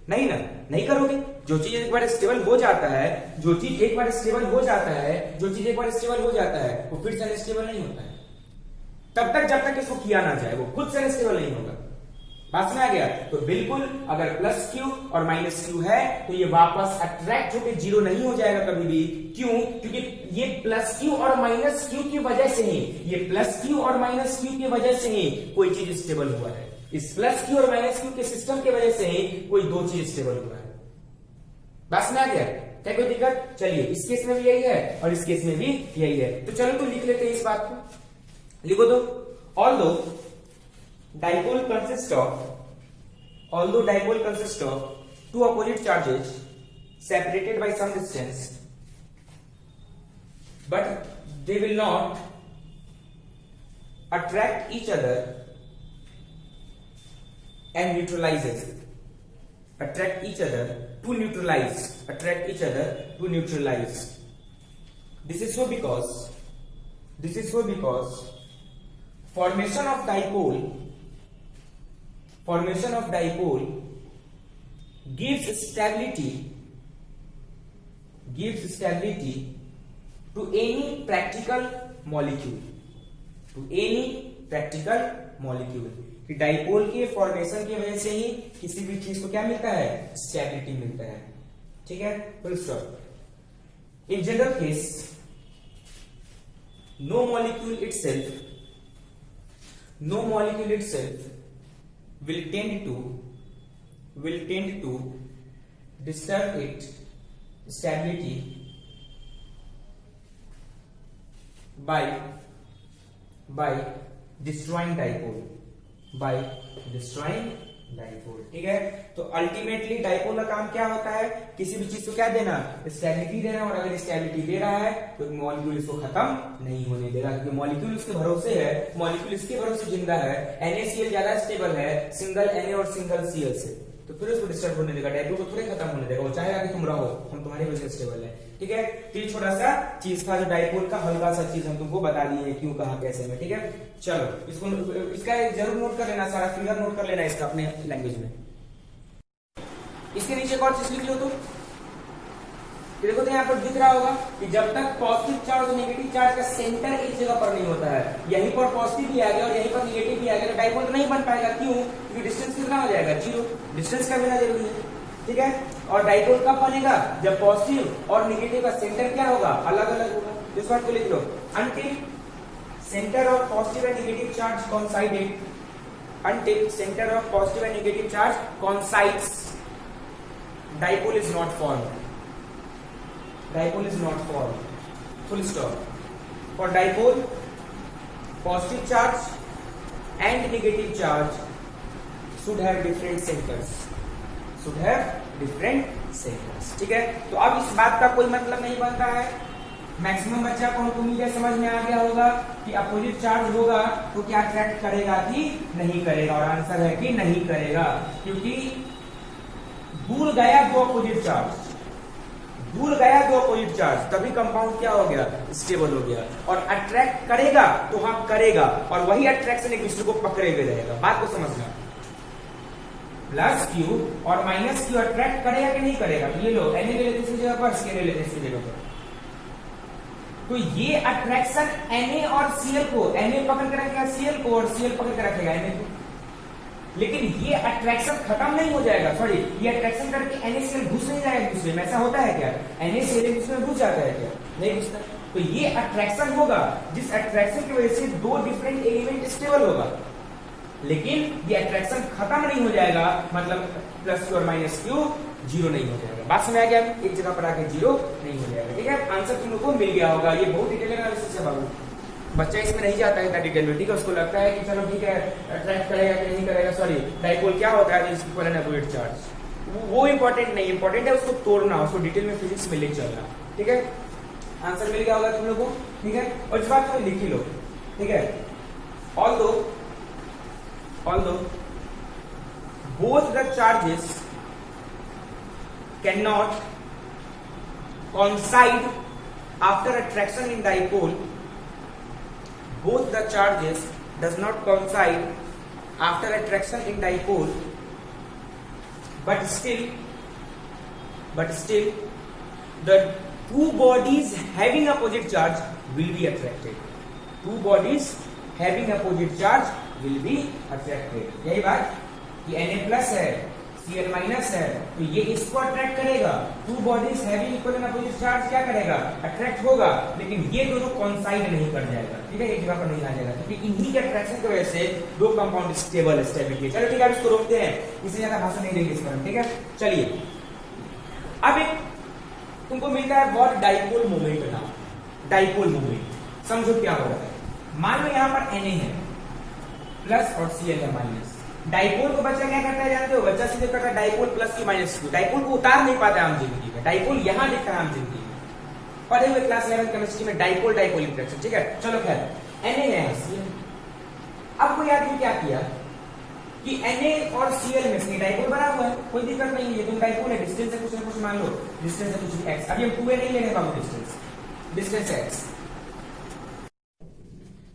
नहीं ना, नहीं करोगे। जो चीज एक बार स्टेबल हो जाता है, जो चीज एक बार स्टेबल हो जाता है, जो चीज एक बार स्टेबल हो जाता है, वो फिर से अनस्टेबल नहीं होता है तब तक जब तक इसको किया ना जाए, वो खुद से अनस्टेबल नहीं होगा। बात में आ गया? तो बिल्कुल अगर प्लस क्यू और माइनस क्यू है तो ये वापस अट्रैक्ट होकर 0 नहीं हो जाएगा कभी भी। क्यों? क्योंकि ये प्लस क्यू और माइनस क्यू की वजह से ही, ये प्लस क्यू और माइनस क्यू की वजह से ही कोई चीज स्टेबल हुआ है। इस प्लस क्यू और माइनस क्यू के सिस्टम की वजह से ही कोई 2 चीज स्टेबल हुआ है। बात में आ गया? क्या कोई दिक्कत? चलिए, इस केस में भी यही है और इस केस में भी यही है। तो चलो तो लिख लेते हैं इस बात को, लिखो तो, although dipole consists of 2 opposite charges separated by some distance, but they will not attract each other and neutralize. Attract each other to neutralize. This is so because formation of dipole gives stability to any practical molecule, to any practical molecule, कि dipole के formation की वजह से ही किसी भी चीज को क्या मिलता है, स्टेबिलिटी मिलता है। ठीक है, full stop. In general case no molecule itself will tend to disturb its stability by destroying dipole, ठीक है। तो अल्टीमेटली डाइपोल का काम क्या होता है, किसी भी चीज को क्या देना, स्टेबिलिटी देना, और अगर स्टेबिलिटी दे रहा है तो मॉलिक्यूल इसको खत्म नहीं होने देगा, क्योंकि मॉलिक्यूल उसके भरोसे है, मॉलिक्यूल इसके भरोसे जिंदा है। NaCl ज्यादा स्टेबल है सिंगल Na और सिंगल Cl से, तो फिर उसको डिस्टर्ब होने देगा, डाइपोल को थोड़े खत्म होने देगा, वो चाहेगा कि तुम रहो, हम तुम्हारी वजह से स्टेबल है। ठीक है, तो ये छोटा सा चीज था जो डाइपोल का हल्का सा चीज हम तुमको बता दिए क्यों कहा कैसे में। ठीक है, चलो इसका जरूर नोट कर लेना, सारा फिगर नोट कर लेना इसका अपने लैंग्वेज में। इसके नीचे एक और चीज लिख लो तुम, देखो तो यहाँ पर दिख रहा होगा कि जब तक पॉजिटिव चार्ज और नेगेटिव चार्ज का सेंटर एक जगह पर नहीं होता है, यहीं पर पॉजिटिव भी आ गया और यहीं पर नेगेटिव भी आ गया, तो डाइपोल नहीं बन पाएगा। क्यों? क्योंकि डिस्टेंस कितना हो जाएगा, 0, डिस्टेंस का बिना जरूरी है। ठीक है, और डाइपोल कब बनेगा, जब पॉजिटिव और नेगेटिव का सेंटर क्या होगा, अलग अलग होगा। इस बात को लिख लो, until center of positive and negative charge coincided, until center of positive and negative charge coincides, dipole is not formed, dipole is not formed, full stop. For dipole, positive charge and negative charge should have different centers, should have different centers. ठीक है, तो अब इस बात का कोई मतलब नहीं बनता है, मैक्सिमम बच्चा को उम्मीद है समझ में आ गया होगा कि अपोजिट चार्ज होगा तो क्या अट्रैक्ट करेगा कि नहीं करेगा, और आंसर है कि नहीं करेगा, क्योंकि दूर गया दो अपोजिट चार्ज, दूर गया दो अपोजिट चार्ज, तभी कंपाउंड क्या हो गया, स्टेबल हो गया। और अट्रैक्ट करेगा तो हाँ करेगा, और वही अट्रैक्शन एक दूसरे को पकड़े हुए रहेगा। बात को समझना, प्लस क्यू और माइनस क्यू अट्रैक्ट करेगा कि नहीं करेगा, तो ये लो Na ले लेते इसकी जगह पर, Cl ले लेते इसकी जगह पर, तो ये अट्रैक्शन Na और Cl को, Na पकड़ के रखेगा Cl को और Cl पकड़ के रखेगा Na को, लेकिन ये अट्रैक्शन खत्म नहीं हो जाएगा, सॉरी ये अट्रैक्शन करके NaCl घुस नहीं जाएगा एक दूसरे में, ऐसा होता है क्या, NaCl एक दूसरे में घुस जाता है क्या, नहीं घुसता। तो ये अट्रैक्शन होगा, जिस अट्रैक्शन की वजह से दो डिफरेंट एलिमेंट स्टेबल होगा, लेकिन ये अट्रैक्शन खत्म नहीं हो जाएगा, मतलब प्लस क्यू और माइनस क्यू जीरो नहीं हो जाएगा। बात समझ आ गया, एक जगह पर आके जीरो नहीं हो जाएगा। ठीक है, आंसर तुम लोग को मिल गया होगा, ये बहुत डिटेल एनालिसिस है बाबू, बच्चा इसमें नहीं जाता है इतना डिटेल में। ठीक है, उसको लगता है कि चलो ठीक है अट्रैक्ट करेगा कि नहीं करेगा, सॉरी डाइपोल क्या होता है, इक्वल एंड अपोजिट चार्ज, वो इंपॉर्टेंट नहीं, इंपॉर्टेंट है उसको तोड़ना, उसको डिटेल में फिजिक्स में ले चलना। ठीक है, आंसर मिल गया होगा तुम लोग को। ठीक है, और इस बात को लिख ही लो। ठीक है, although both the charges cannot coincide after attraction in dipole, both the charges does not coincide after attraction in dipole, but still the two bodies having opposite charge will be attracted, two bodies having opposite charge will be attracted। यही बात कि Na plus है Cl minus है, तो ये इसको attract करेगा, two bodies having equal and opposite charge क्या करेगा, अट्रैक्ट होगा, लेकिन ये दोनों कॉन्साइड नहीं कर जाएगा। ठीक है, एक जगह पर नहीं आ जाएगा, क्योंकि इन्हीं के अट्रैक्शन की वजह से दो कंपाउंड स्टेबल स्टेबिलिटी। चलो ठीक है, इसको रोकते हैं, इससे ज्यादा भाषण नहीं देंगे इस पर। ठीक है, चलिए अब एक तुमको मिलता है वर्ड डाइपोल मोमेंट नाम, डाइपोल मोमेंट समझो क्या हो रहा है। मान लो यहाँ पर Na है प्लस और Cl है माइनस, डाइपोल को बच्चा क्या करता है जानते हो, बच्चा सीधे करता है डाइपोल प्लस की माइनस क्यू, डाइपोल को उतार नहीं पाता आम जिंदगी में, डाइपोल यहां दिखता है आम जिंदगी में, पढ़े हुए क्लास 11 केमिस्ट्री में डाइपोल इंटरेक्शन। ठीक है, चलो खैर Na है Cl, अब कोई आदमी क्या किया कि Na और Cl में से डाइपोल बना हुआ है, कोई दिक्कत नहीं है, तुम डाइपोल है, डिस्टेंस है कुछ ना कुछ मान लो, डिस्टेंस है कुछ x, अभी हम 2a नहीं लेंगे बाबू, डिस्टेंस है x,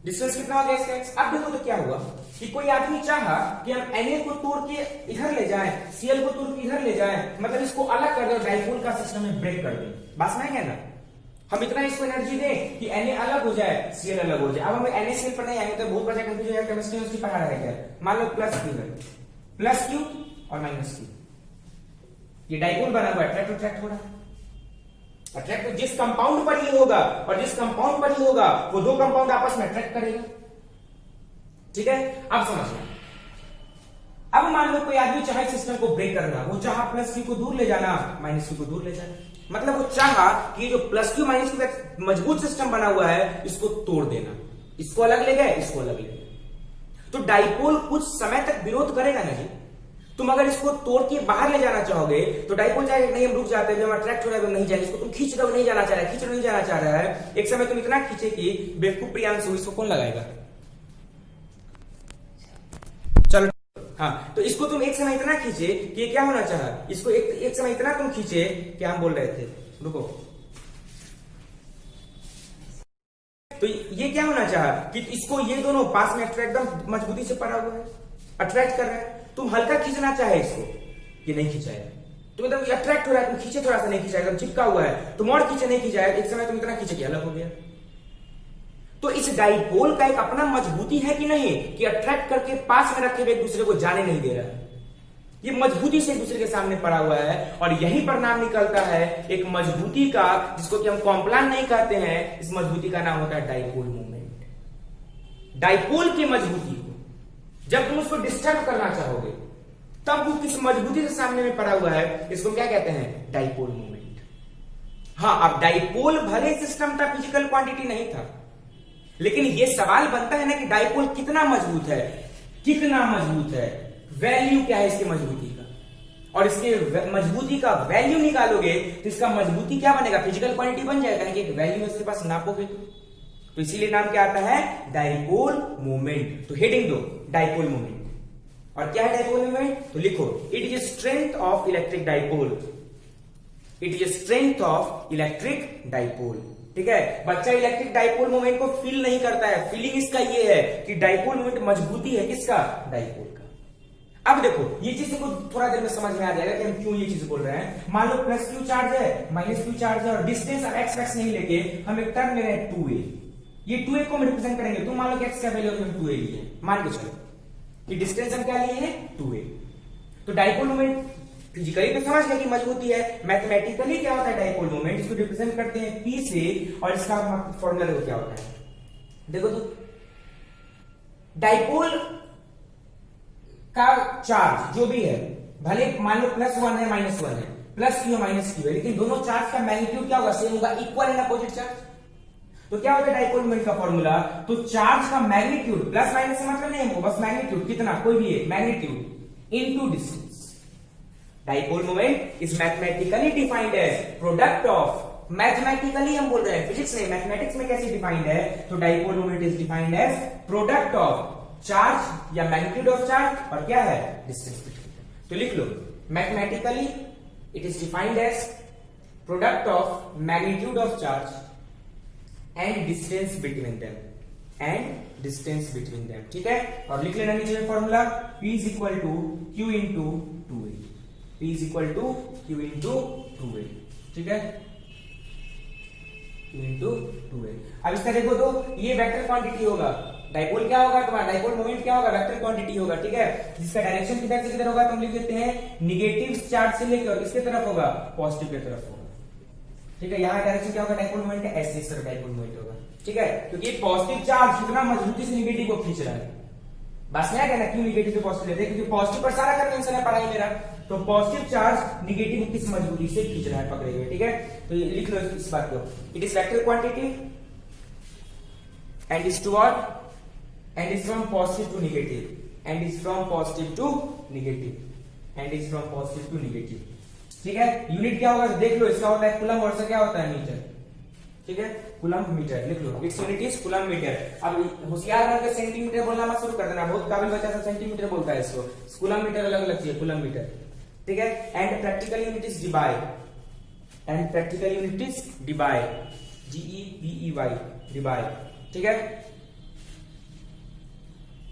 डिस्टेंस कितना हो गया इसका x। अब देखो तो क्या हुआ कि कोई आदमी चाहा कि हम Na को तोड़ के इधर ले जाएं, Cl को तोड़ के इधर ले जाएं, मतलब इसको अलग कर दो, डाइपोल का सिस्टम में ब्रेक कर दे। बात समझ गए ना, हम इतना इसको एनर्जी दें कि Na अलग हो जाए, Cl अलग हो जाए। अब हम NaCl पर नहीं आएंगे तो बहुत बड़ा कंफ्यूजन हो जाएगा, केमिस्ट्री में उसकी पढ़ा रहा है क्या। मान लो प्लस क्यू है, प्लस क्यू और माइनस क्यू, ये डाइपोल बना हुआ है, अट्रैक्ट हो रहा है। अट्रैक्ट जिस कंपाउंड पर ये होगा और जिस कंपाउंड पर ये होगा वो दो कंपाउंड आपस में अट्रैक्ट करेगा। ठीक है, अब समझना। अब मान लो कोई आदमी चाहे सिस्टम को ब्रेक करना, वो चाहा प्लस क्यू को दूर ले जाना, माइनस क्यू को दूर ले जाना, मतलब वो चाहा कि जो प्लस क्यू माइनस क्यू का मजबूत सिस्टम बना हुआ है इसको तोड़ देना, इसको अलग ले गए, इसको अलग ले गए। तो डाइपोल कुछ समय तक विरोध करेगा ना जी। तुम अगर इसको तोड़ के बाहर ले जाना चाहोगे तो डाइपोल जाएगा, नहीं हम रुक जाते हैं, हम अट्रैक्ट हो रहा है, नहीं जाएंगे। इसको तुम खींच रहे हो, नहीं जाना चाह रहा है, खींच रहे हो, नहीं जाना चाह रहा है। एक समय तुम इतना खींचे कि बेवकूफ प्रियांशु, इसको कौन लगाएगा। चलो हाँ, तो इसको तुम एक समय इतना खींचे कि ये क्या होना चाहा, इसको एक समय इतना तुम खींचे, क्या हम बोल रहे थे, रुको। तो ये क्या होना चाहा कि इसको ये दोनों पास में एकदम मजबूती से पड़ा हुआ है, अट्रैक्ट कर रहा है। तुम हल्का खींचना चाहे इसको, ये नहीं खींचाएगा। तुम एकदम अट्रैक्ट हो रहा है, तुम खींचे थोड़ा सा, नहीं खींचाएगा, एकदम चिपका हुआ है। तुम और खींचे, नहीं खींचाएगा। एक समय तुम इतना खींचे कि अलग हो गया। तो इस डाइपोल का एक अपना मजबूती है कि नहीं, कि अट्रैक्ट करके पास में रखे हुए एक दूसरे को जाने नहीं दे रहा है। ये मजबूती से एक दूसरे के सामने पड़ा हुआ है और यही पर नाम निकलता है एक मजबूती का, जिसको कि हम कॉम्प्लान नहीं कहते हैं। इस मजबूती का नाम होता है डाइपोल मोमेंट। डाइपोल की मजबूती को जब तुम उसको डिस्टर्ब करना चाहोगे तब वो किस मजबूती से सामने में पड़ा हुआ है, इसको क्या कहते हैं, डाइपोल मोमेंट। हाँ, अब डाइपोल भले सिस्टम था, फिजिकल क्वांटिटी नहीं था, लेकिन ये सवाल बनता है ना कि डाइपोल कितना मजबूत है, कितना मजबूत है, वैल्यू क्या है इसकी मजबूती का, और इसके मजबूती का वैल्यू निकालोगे तो इसका मजबूती क्या बनेगा, फिजिकल क्वांटिटी बन जाएगा। कि एक वैल्यू इसके पास नापोगे तो इसीलिए नाम क्या आता है, डाइपोल मोमेंट। तो हेडिंग दो, डाइपोल मोमेंट। और क्या है डाइपोल मोमेंट, तो लिखो, it is strength of electric dipole. It is strength of electric dipole. ठीक है, बच्चा इलेक्ट्रिक डाइपोल मोमेंट को फील नहीं करता है। फीलिंग इसका ये है कि डाइपोल मोमेंट मजबूती है किसका, डाइपोल का। अब देखो, ये चीज को थोड़ा देर में समझ में आ जाएगा कि हम क्यों ये चीज बोल रहे हैं। मान लो प्लस क्यू चार्ज है, माइनस क्यू चार्ज है, और डिस्टेंस अब एक्स एक्स नहीं लेके हम एक टर्म ले रहे हैं 2a। ये 2a को हम रिप्रेजेंट करेंगे। तुम मान लो कि एक्स का वैल्यू हम 2a लिए, मान के चलो कि डिस्टेंस हम क्या लिए हैं, 2a। तो डाइपोल मोमेंट फिजिकली तो समझ गए कि मजबूती है, मैथमेटिकली क्या होता है डाइपोल मोमेंट, इसको रिप्रेजेंट करते हैं P से, और इसका फॉर्मूला देखो क्या होता है। देखो तो डाइपोल का चार्ज जो भी है, भले मान लो +1 है -1 है, प्लस क्यू माइनस क्यू है, लेकिन दोनों चार्ज का मैग्नीट्यूड क्या होगा, सेम होगा, इक्वल एंड अपोजिट चार्ज। तो क्या होता है डाइपोल मोमेंट का फॉर्मूला, तो चार्ज का मैग्नीट्यूड, प्लस माइनस से मतलब नहीं हमको, बस मैग्नीट्यूड कितना, कोई भी है, magnitude into distance. Dipole moment is mathematically defined as product of, mathematically हम बोल रहे हैं, फिजिक्स नहीं, मैथमेटिक्स में कैसे डिफाइंड है, तो dipole moment is defined as product of charge या मैग्नीट्यूड ऑफ चार्ज और क्या है, डिस्टेंस बिटवीन। तो लिख लो, mathematically it is defined as product of magnitude of charge and distance between them, and distance between them. ठीक है, और लिख लेना नीचे formula, P is equal to Q into 2a। P is equal to Q into 2a। ठीक है, Q into 2a। अब इसका देखो तो ये वेक्टर क्वांटिटी होगा, डाइपोल क्या होगा तुम्हारा, डाइपोल मोमेंट क्या होगा, वेक्टर क्वांटिटी होगा। ठीक है, जिसका डायरेक्शन किधर से किधर होगा, तुम लिख देते हैं निगेटिव चार्ज से लेकर किसके तरफ होगा, पॉजिटिव की तरफ होगा। ठीक है, यहाँ डायरेक्शन क्या होगा डाइपोल मोमेंट का, ऐसे इस तरह डाइपोल मोमेंट होगा। ठीक है, क्योंकि पॉजिटिव चार्ज कितना मजबूती से निगेटिव को खींच रहा है। बस नहीं कहना क्यों निगेटिव से पॉजिटिव लेते हैं, क्योंकि पॉजिटिव पर सारा कन्वेंशन है पढ़ाई मेरा, तो पॉजिटिव चार्ज निगेटिव को किस मजबूती से खींच रहा है, पकड़े हुए। ठीक है, तो ये लिख लो इस बात को, it is vector quantity and is to what, and is from positive to negative, and is from positive to negative, and is from positive to negative। ठीक है, यूनिट क्या होगा देख लो, इसका होता है कूलम और इसका क्या होता है मीटर। ठीक है, कूलम मीटर लिख लो, it's unit is coulomb metre. अब होशियार बनकर सेंटीमीटर बोलना मत शुरू कर देना, बहुत काबिल बच्चा सब सेंटीमीटर बोलता है इसको, कूलम मीटर अलग अलग चाहिए, कूलम मीटर। ठीक है, and practical unit is debye, and practical unit is debye, GEBEY, debye. ठीक है,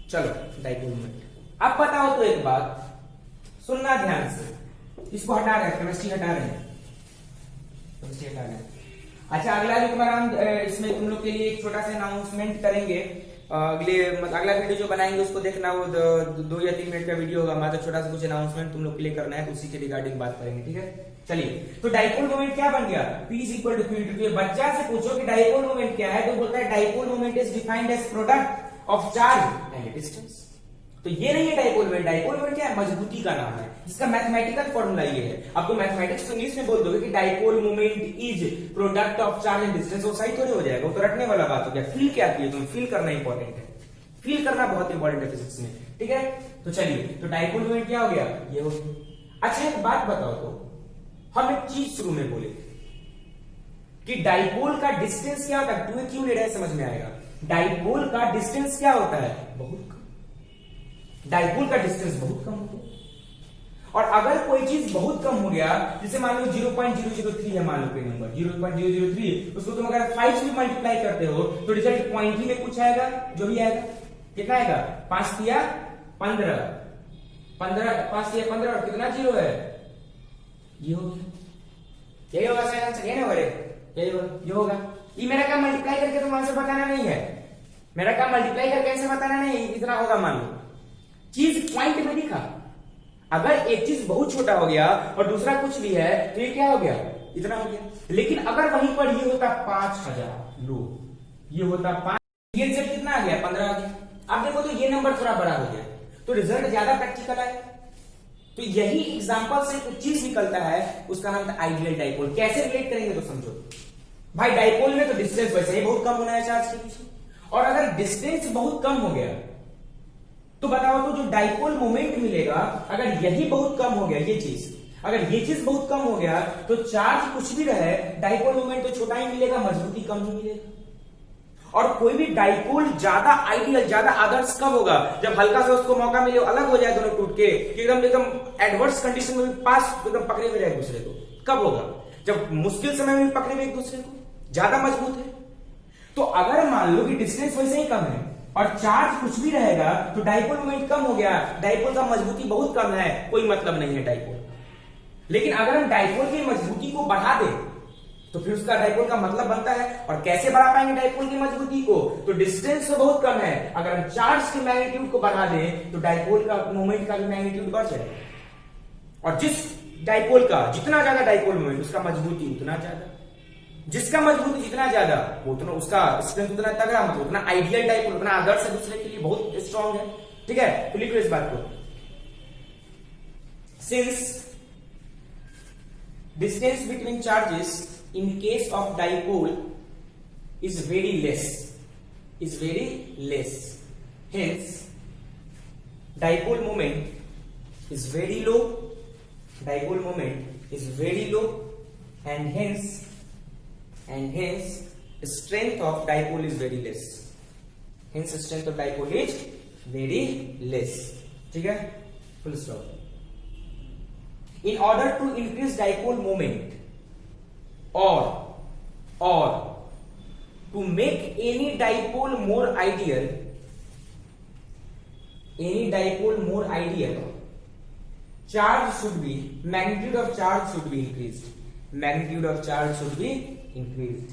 चलो डाइपोल मोमेंट। अब बताओ तो एक बात, सुनना ध्यान से, इसको हटा रहे हैं, केमिस्ट्री हटा रहे हैं, केमिस्ट्री हटा रहे हैं। अच्छा, अगला जो तुम्हारा हम इसमें तुम लोग के लिए एक छोटा सा अनाउंसमेंट करेंगे। अगला वीडियो जो बनाएंगे उसको देखना, वो 2 या 3 मिनट का वीडियो होगा। हमारा छोटा सा कुछ अनाउंसमेंट तुम लोग के लिए करना है, तो उसी के रिगार्डिंग बात करेंगे, ठीक है। चलिए, तो डाइपोल मोमेंट क्या बन गया, P is equal to Q into Q। बच्चा से पूछो कि डाइपोल मोमेंट क्या है, तो बोलता है dipole moment is defined as product of charge and distance. तो ये नहीं है डाइपोल मोमेंट। डाइपोल मोमेंट क्या है, मजबूती का नाम है। इसका मैथमेटिकल फॉर्मूला ये है। अब तो मैथमेटिक्स इंग्लिश में बोल दोगे कि dipole moment is product of charge and distance, वो सही थोड़ी हो जाएगा, वो तो रटने वाला बात हो गया। फील क्या किए तुम, फील करना इंपॉर्टेंट है, फील करना बहुत इंपॉर्टेंट है फिजिक्स में, ठीक है। तो चलिए, तो डाइपोल मोमेंट क्या हो गया, ये हो गया। अच्छा, एक बात बताओ, तो हम एक चीज शुरू में बोले कि डाइपोल का डिस्टेंस क्या होता है। तुम्हें क्यों ले रहा है समझ में आएगा। डाइपोल का डिस्टेंस क्या होता है, बहुत कम। डाइपोल का डिस्टेंस बहुत कम होता है। और अगर कोई चीज बहुत कम हो गया, जैसे मान लो 0.003 है, मान लो कोई नंबर 0.003, उसको तुम अगर 5 से मल्टीप्लाई करते हो तो रिजल्ट पॉइंट ही में कुछ आएगा, जो भी आएगा। कितना आएगा, 5 या 15, 5 या 15, और कितना जीरो है, ये होगा, यही होगा सही आंसर, ये ना बड़े, यही होगा, ये होगा। ये मेरा काम मल्टीप्लाई करके तुम आंसर बताना नहीं है, मेरा काम मल्टीप्लाई करके आंसर बताना नहीं, इतना होगा मान लो। चीज पॉइंट में दिखा। अगर एक चीज बहुत छोटा हो गया और दूसरा कुछ भी है, तो ये क्या हो गया, इतना हो गया। लेकिन अगर वहीं पर ये होता 5000, लो ये होता 5, ये रिजल्ट कितना आ गया, 15 आ गया। अब देखो तो ये नंबर थोड़ा बड़ा हो गया, तो रिजल्ट ज्यादा प्रैक्टिकल है। तो यही एग्जांपल से कुछ चीज निकलता है, उसका नाम था आइडियल डाइपोल। कैसे रिलेट करेंगे तो समझो भाई, डाइपोल में तो डिस्टेंस वैसे ही बहुत कम होना है चार्ज के पीछे, और अगर डिस्टेंस बहुत कम हो गया तो बताओ, तो जो डाइपोल मोमेंट मिलेगा, अगर यही बहुत कम हो गया, ये चीज अगर ये चीज बहुत कम हो गया, तो चार्ज कुछ भी रहे, डाइपोल मोमेंट तो छोटा ही मिलेगा, मजबूती कम ही मिलेगा। और कोई भी डाइपोल ज्यादा आइडियल, ज्यादा आदर्श कब होगा, जब हल्का सा उसको मौका मिले, अलग हो जाए दोनों टूट के, एकदम एडवर्स कंडीशन में भी पास एकदम पकड़े हुए जाए एक दूसरे को। कब होगा, जब मुश्किल समय में भी पकड़े हुए एक दूसरे को, ज्यादा मजबूत है। तो अगर मान लो कि डिस्टेंस वैसे ही कम है और चार्ज कुछ भी रहेगा, तो डाइपोल मोमेंट कम हो गया, डाइपोल का मजबूती बहुत कम है, कोई मतलब नहीं है डाइपोल। लेकिन अगर हम डाइपोल की मजबूती को बढ़ा दें, तो फिर उसका डाइपोल का मतलब बनता है। और कैसे बढ़ा पाएंगे डाइपोल की मजबूती को, तो डिस्टेंस तो बहुत कम है, अगर हम चार्ज के मैग्नीट्यूड को बढ़ा दें, तो डाइपोल का मोमेंट का भी मैग्नीट्यूड बढ़ जाएगा। और जिस डाइपोल का जितना ज्यादा डाइपोल मोमेंट, उसका मजबूती उतना ज्यादा, जिसका मजबूती जितना ज्यादा, उतना उसका स्ट्रेंथ उतना तगड़ा, मतलब उतना आइडियल टाइप, उतना आदर्श है, दूसरे के लिए बहुत स्ट्रांग है, ठीक है। तो लिखो इस बात को, since distance between charges in case of dipole is very less, hence dipole moment is very low, dipole moment is very low, and hence strength of dipole is very less, hence strength of dipole is very less, ठीक है, full stop. In order to increase dipole moment or to make any dipole more ideal, charge should be, magnitude of charge should be increased,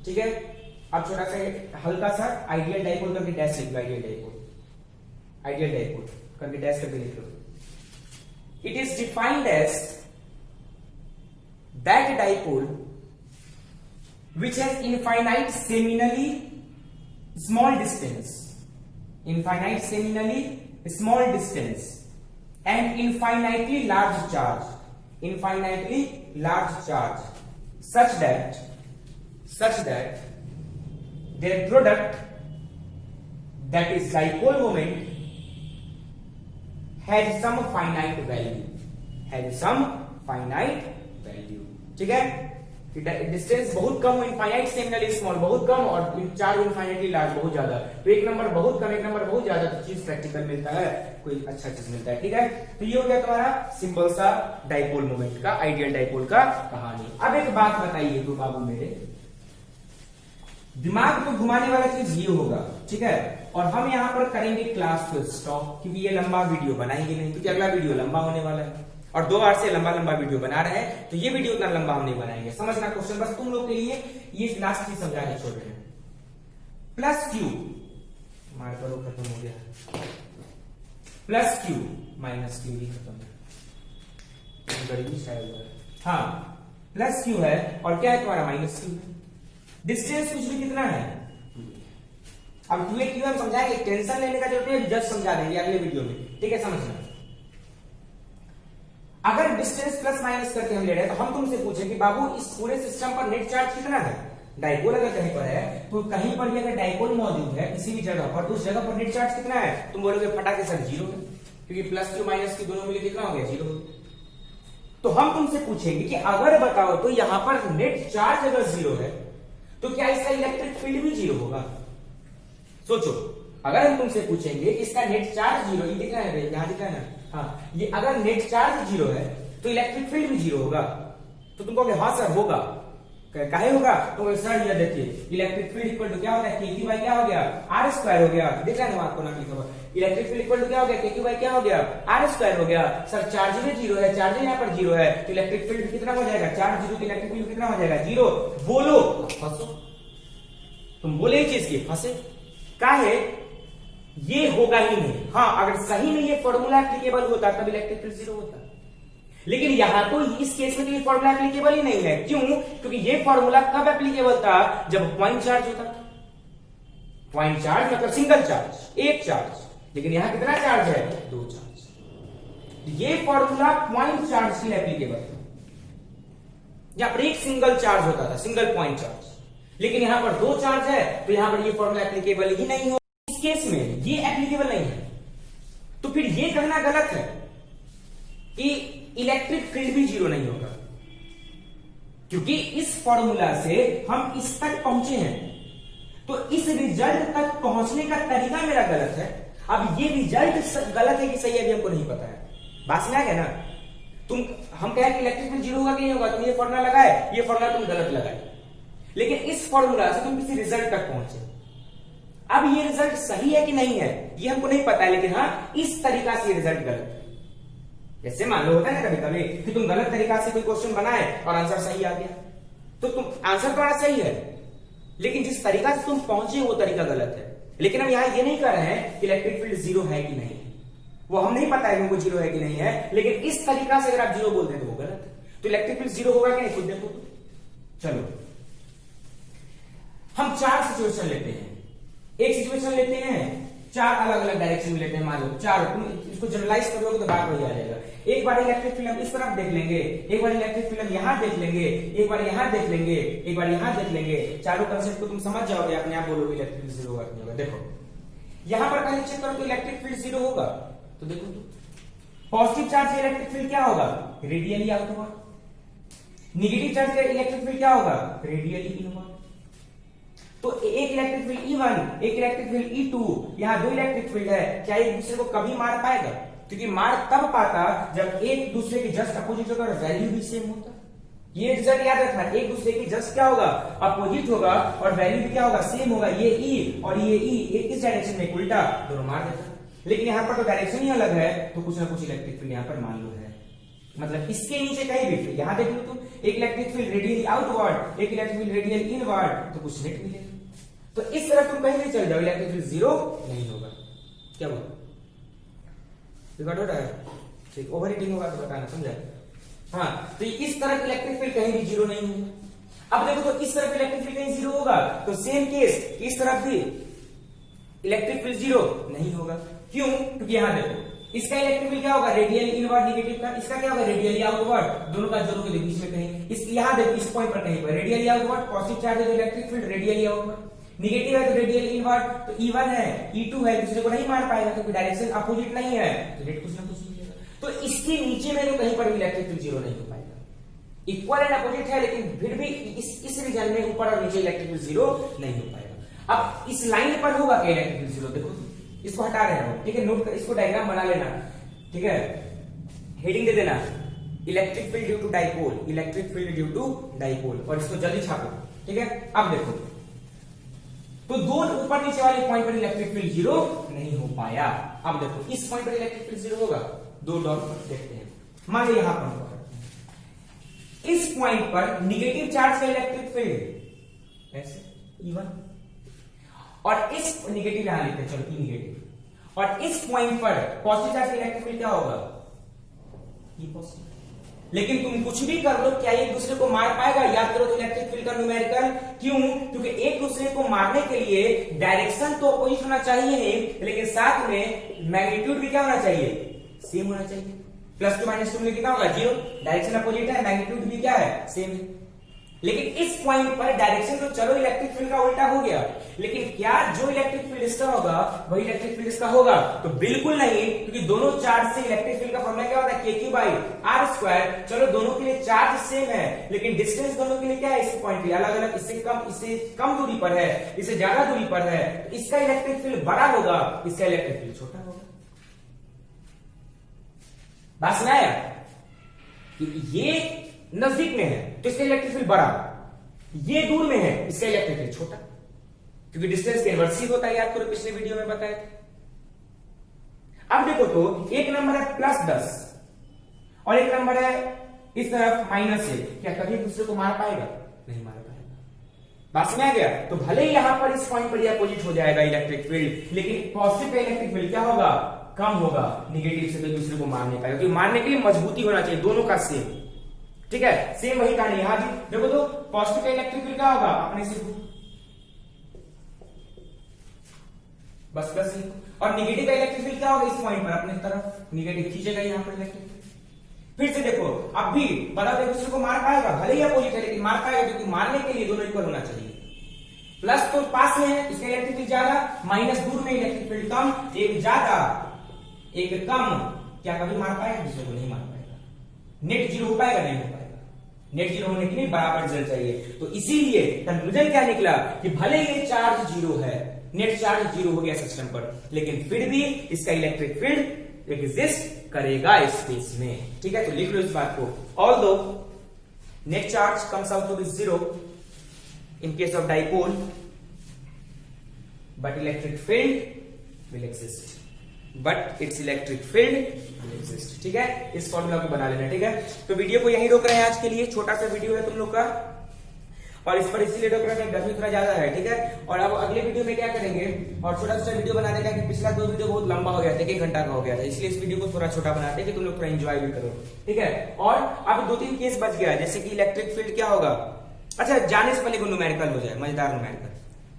ठीक है। अब छोटा सा हल्का सा ideal dipole करके डैश लिख लो, आइडियल डाइपोल करके डैश करके लिख लो। It is defined as that dipole which has infinitesimally small distance, and infinitely large charge, such that their product, that is dipole moment, has some finite value, ठीक है। Distance बहुत कम, infinite सेमिनली small बहुत कम, और charge infinitely large बहुत ज्यादा। तो एक number बहुत कम, एक नंबर बहुत ज्यादा, तो चीज प्रैक्टिकल मिलता है, कोई अच्छा चीज मिलता है, ठीक है। तो ये हो गया तुम्हारा सिंपल सा डाइपोल मोमेंट का, आइडियल डाइपोल का कहानी। अब एक बात बताइए तो बाबू मेरे, दिमाग को घुमाने वाला चीज ये होगा, ठीक है। और हम यहाँ पर करेंगे क्लास को स्टॉप, क्योंकि ये लंबा वीडियो बनाएंगे नहीं, क्योंकि अगला वीडियो लंबा होने वाला है। और 2 आवर से लंबा लंबा वीडियो बना रहे हैं, तो ये वीडियो उतना लंबा हम नहीं बनाएंगे। समझना क्वेश्चन, बस तुम लोग के लिए ये लास्ट चीज समझा के छोड़ रहे हैं। प्लस क्यू मार करो, खत्म हो गया। प्लस क्यू माइनस क्यू भी खत्म है, गरीबी शायद। हाँ, प्लस क्यू है और क्या है तुम्हारा माइनस क्यू है। डिस्टेंस कुछ भी कितना है, अब क्यू क्यू हम समझाएंगे, टेंशन लेने का जरूरत नहीं, जस्ट समझा देंगे अगले वीडियो में, ठीक है। समझना, अगर डिस्टेंस प्लस माइनस करके हम ले रहे हैं तो हम तुमसे पूछे कि बाबू इस पूरे सिस्टम पर नेट चार्ज कितना है। डाइपोल अगर कहीं पर है तो कहीं पर भी अगर डाइपोल मौजूद है किसी भी जगह पर, तो उस जगह पर नेट चार्ज कितना है। तुम बोलोगे फटाके सर 0 है, क्योंकि प्लस क्यू माइनस क्यू दोनों मिले कितना हो गया 0। तो हम तुमसे पूछेंगे कि अगर बताओ तो यहां पर नेट चार्ज अगर 0 है तो क्या इसका इलेक्ट्रिक फील्ड भी 0 होगा। सोचो, अगर हम तुमसे पूछेंगे इसका नेट चार्ज 0, ये दिख रहा है, यहां दिख रहा है ना, हाँ, ये अगर नेट चार्ज 0 है तो इलेक्ट्रिक फील्ड भी 0 होगा। तो तुम कहोगे हाँ सर होगा, काहे होगा, तो सर ये देखिए इलेक्ट्रिक फील्ड इक्वल टू क्या होता है, के क्यू बाई क्या हो गया, आर स्क्वायर हो गया। दिख रहा है ना आपको, ना लिखा हुआ, इलेक्ट्रिक फील्ड इक्वल टू क्या हो गया, के क्यू बाई क्या हो गया, आर स्क्वायर हो गया। सर चार्ज में 0 है, चार्ज यहाँ पर 0 है, तो इलेक्ट्रिक फील्ड कितना हो जाएगा, चार्ज 0 तो इलेक्ट्रिक फील्ड कितना हो जाएगा 0। बोलो, फंसो, तुम बोले ही चीज की फंसे, काहे, ये होगा ही नहीं। हाँ, अगर सही में ये फॉर्मूला एप्लीकेबल होता तब इलेक्ट्रिक फील्ड 0 होता, लेकिन यहां तो इस केस में तो ये फॉर्मूला एप्लीकेबल ही नहीं है। क्यों, क्योंकि ये फॉर्मूला कब एप्लीकेबल था, जब पॉइंट चार्ज होता था। पॉइंट चार्ज मतलब सिंगल चार्ज, एक चार्ज, लेकिन यहां कितना चार्ज है, 2 चार्ज। ये फॉर्मूला पॉइंट चार्ज के लिए एप्लीकेबल था, जहां पर एक सिंगल चार्ज होता था, सिंगल पॉइंट चार्ज, लेकिन यहां पर 2 चार्ज है, तो यहां पर ये फॉर्मूला एप्लीकेबल ही नहीं हो। इस केस में ये एप्लीकेबल नहीं है, तो फिर ये कहना गलत है कि इलेक्ट्रिक फील्ड भी 0 नहीं होगा, क्योंकि इस फॉर्मूला से हम इस तक पहुंचे हैं, तो इस रिजल्ट तक पहुंचने का तरीका मेरा गलत है। अब ये रिजल्ट गलत है कि सही है अभी हमको नहीं पता है, बात समझ आ गया ना। तुम, हम कहें कि इलेक्ट्रिक फील्ड 0 होगा कि नहीं होगा, तुम ये फॉर्मूला लगाए, ये फॉर्मूला तुम गलत लगाए, लेकिन इस फॉर्मूला से तुम किसी रिजल्ट तक पहुंचे। अब ये रिजल्ट सही है कि नहीं है ये हमको नहीं पता है, लेकिन हाँ इस तरीका से ये रिजल्ट गलत है। जैसे मान लो होता है ना कभी कभी कि तुम गलत तरीका से कोई क्वेश्चन बनाए और आंसर सही आ गया, तो तुम आंसर तुम्हारा सही है, लेकिन जिस तरीका से तुम पहुंचे वो तरीका गलत है। लेकिन हम यहां ये नहीं कर रहे हैं कि इलेक्ट्रिक फील्ड 0 है कि नहीं, वो हम नहीं पता है कि उनको 0 है कि नहीं है, लेकिन इस तरीका से अगर आप 0 बोलते हैं तो वो गलत है। तो इलेक्ट्रिक फील्ड 0 होगा कि नहीं, खुद देखो। चलो हम 4 सिचुएशन लेते हैं, एक सिचुएशन लेते हैं, 4 अलग अलग डायरेक्शन में लेते हैं। मान लो 4, तुम इसको जनरलाइज करोगे तो बात वही आ जाएगा। एक बार इलेक्ट्रिक फील्ड हम इस तरफ देख लेंगे, एक बार इलेक्ट्रिक फील्ड हम यहां देख लेंगे, एक बार यहां देख लेंगे, एक बार यहां देख लेंगे। चारों कंसेप्ट को तुम समझ जाओगे, अपने आप बोलोगे इलेक्ट्रिक फील्ड 0 होगा कि नहीं होगा। देखो यहां पर पहले चेक करो तो इलेक्ट्रिक फील्ड 0 होगा, तो देखो तो पॉजिटिव चार्ज से इलेक्ट्रिक फील्ड क्या होगा, रेडियली आउटवर्ड। नेगेटिव चार्ज से इलेक्ट्रिक फील्ड क्या होगा, रेडियली इनवर्ड। तो एक इलेक्ट्रिक फील्ड E1, एक इलेक्ट्रिक फील्ड E2, यहां 2 इलेक्ट्रिक फील्ड है, क्या एक दूसरे को कभी मार पाएगा, क्योंकि मार तब पाता जब एक दूसरे के जस्ट अपोजिट होगा और वैल्यू भी सेम होता। ये रिजल्ट याद रखना, एक दूसरे की जस्ट क्या होगा, अपोजिट होगा और वैल्यू भी क्या होगा, सेम होगा। ये E और ये E इस डायरेक्शन में उल्टा, दोनों मार देता। लेकिन यहां पर तो डायरेक्शन ही अलग है, तो कुछ ना कुछ इलेक्ट्रिक फील्ड यहां पर मान लो है, मतलब इसके नीचे कहीं भी। यहां देख लो तुम, एक इलेक्ट्रिक फील्ड रेडियली आउटवर्ड, एक इलेक्ट्रिक फील्ड रेडियली इनवर्ड, तो कुछ नेट मिलेगा। तो इस तरफ तुम कहीं भी चल जाओ, इलेक्ट्रिक फील्ड 0 नहीं होगा। क्या बोलो, रिकॉर्ड हो रहा है, ठीक, ओवर हीटिंग होगा तो बताना, समझा। हाँ, तो इस तरफ इलेक्ट्रिक फील्ड कहीं भी 0 नहीं होगा। अब देखो तो इस तरफ इलेक्ट्रिक फील्ड कहीं 0 होगा, तो सेम केस इस तरफ भी इलेक्ट्रिक फील्ड 0 नहीं होगा। क्यों, क्योंकि यहां देखो इसका इलेक्ट्रिक फील्ड क्या होगा, रेडियली इनवर्ड नेगेटिव का, इसका क्या होगा, रेडियली आउटवर्ड, दोनों का जोड़ोगे तो बीच में कहीं, इस यहां देखो इस पॉइंट पर कहीं पर रेडियली आउटवर्ड, पॉजिटिव चार्ज है तो electric field radially outward, negative है तो रेडियली इनवर्ड। तो E1 है, E2 है, दूसरे को नहीं मार पाएगा क्योंकि डायरेक्शन अपोजिट नहीं है, तो नेट कुछ ना कुछ मिलेगा। तो इसके नीचे में तो कहीं पर भी इलेक्ट्रिक फील्ड 0 नहीं हो पाएगा। इक्वल एंड अपोजिट है, लेकिन फिर भी इस रीजन में ऊपर और नीचे इलेक्ट्रिक फील्ड 0 नहीं हो पाएगा। अब इस लाइन पर होगा क्या इलेक्ट्रिक फील्ड 0, देखो इसको हटा रहे हैं, ठीक है, नोट कर, इसको डायग्राम बना लेना, ठीक है, हेडिंग दे देना, electric field due to dipole, electric field due to dipole, और इसको जल्दी छापो, ठीक है। अब देखो तो 2 ऊपर नीचे वाले पॉइंट पर इलेक्ट्रिक फील्ड 0 नहीं हो पाया। अब देखो इस पॉइंट पर इलेक्ट्रिक फील्ड 0 होगा, 2 डॉट पर देखते हैं, मान लो यहां पर इस पॉइंट पर निगेटिव चार्ज का इलेक्ट्रिक फील्ड ऐसे E1, और इस निगेटिव यहां लेते हैं, चलो E निगेटिव, और इस पॉइंट पर पॉजिटिव चार्ज का इलेक्ट्रिक फील्ड क्या होगा? E positive. लेकिन तुम कुछ भी कर लो, क्या एक दूसरे को मार पाएगा? याद करो तो इलेक्ट्रिक फील्ड का न्यूमेरिकल, क्यों? क्योंकि एक दूसरे को मारने के लिए डायरेक्शन तो अपोजिट होना चाहिए ही, लेकिन साथ में मैग्नीट्यूड भी क्या होना चाहिए? सेम होना चाहिए। प्लस टू माइनस टू में कितना होगा? 0। डायरेक्शन अपोजिट है, मैग्नीट्यूड भी क्या है? सेम है। लेकिन इस पॉइंट पर डायरेक्शन तो चलो इलेक्ट्रिक फील्ड का उल्टा हो गया, लेकिन क्या जो इलेक्ट्रिक फील्ड इसका होगा वही इलेक्ट्रिक फील्ड इसका होगा? तो बिल्कुल नहीं, क्योंकि दोनों चार्ज से इलेक्ट्रिक फील्ड का फॉर्मूला क्या होता है? KQ/R²। चलो दोनों के लिए चार्ज सेम है, लेकिन डिस्टेंस दोनों के लिए क्या है? इस पॉइंट पे अलग अलग, इससे कम दूरी पर है, इससे ज्यादा दूरी पर है, तो इसका इलेक्ट्रिक फील्ड बड़ा होगा, इसका इलेक्ट्रिक फील्ड छोटा होगा। बात समझ आया? ये नजदीक में है तो इसका इलेक्ट्रिक फील्ड बड़ा, ये दूर में है इसका इलेक्ट्रिक फील्ड छोटा, क्योंकि डिस्टेंस के इनवर्स होता है। याद करो पिछले वीडियो में बताया था। अब देखो तो एक नंबर है +10 और एक नंबर है इस तरफ -1, क्या कभी एक दूसरे को मार पाएगा? नहीं मार पाएगा। बात समझ आ गया? तो भले ही यहां पर इस पॉइंट पर यह अपोजिट हो जाएगा इलेक्ट्रिक फील्ड, लेकिन पॉजिटिव का इलेक्ट्रिक फील्ड क्या होगा? कम होगा। निगेटिव से तो एक दूसरे को मार नहीं पाएगा, क्योंकि मारने के लिए मजबूती होना चाहिए, दोनों का सेम। ठीक है, सेम वही कहानी यहां भी देखो तो पॉजिटिव का इलेक्ट्रिक फील्ड क्या होगा? अपने से बस प्लस ही, और निगेटिव का इलेक्ट्रिक फील्ड क्या होगा? इस पॉइंट पर अपने तरफ निगेटिव खींचेगा यहां पर इलेक्ट्रिक फील्ड। फिर से देखो, अब भी बता दो दूसरे को मार पाएगा? भले ही अपोजिट है लेकिन मार पाएगा, क्योंकि मारने के लिए दोनों इक्वल होना चाहिए। प्लस तो पास में है, इसका इलेक्ट्रिक फील्ड ज्यादा, माइनस दूर में इलेक्ट्रिक फील्ड कम, एक ज्यादा एक कम, क्या कभी मार पाएगा? दूसरे को नहीं मार पाएगा। नेट जीरो हो पाएगा? नहीं हो पाएगा। नेट जीरो होने के लिए बराबर रिजल्ट चाहिए, तो इसीलिए कंक्लूजन क्या निकला कि भले ये चार्ज जीरो है, नेट चार्ज जीरो हो गया सिस्टम पर, लेकिन फिर भी इसका इलेक्ट्रिक फील्ड एग्जिस्ट करेगा स्पेस में। ठीक है, तो लिख लो इस बात को। Although net charge comes out to be zero in case of dipole, but electric field will exist, but its electric field will exist. ठीक है, इस फॉर्मूला को बना लेना। ठीक है, तो वीडियो को यहीं रोक रहे हैं आज के लिए, छोटा सा वीडियो है तुम लोग का, और इस पर इसीलिए रोक रहे हैं गर्मी थोड़ा ज्यादा है। ठीक है, और अब अगले वीडियो में क्या करेंगे, और छोटा सा वीडियो बनाने का, कि पिछला 2 वीडियो बहुत लंबा हो गया था, 1 घंटा का हो गया था, इसलिए इस वीडियो को थोड़ा छोटा बनाते हैं कि तुम लोग थोड़ा एंजॉय भी करो। ठीक है, और अब 2-3 केस बच गया, जैसे कि इलेक्ट्रिक फील्ड क्या होगा। अच्छा, जाने से पहले को न्यूमेरिकल हो जाए, मजेदार न्यूमेरिकल,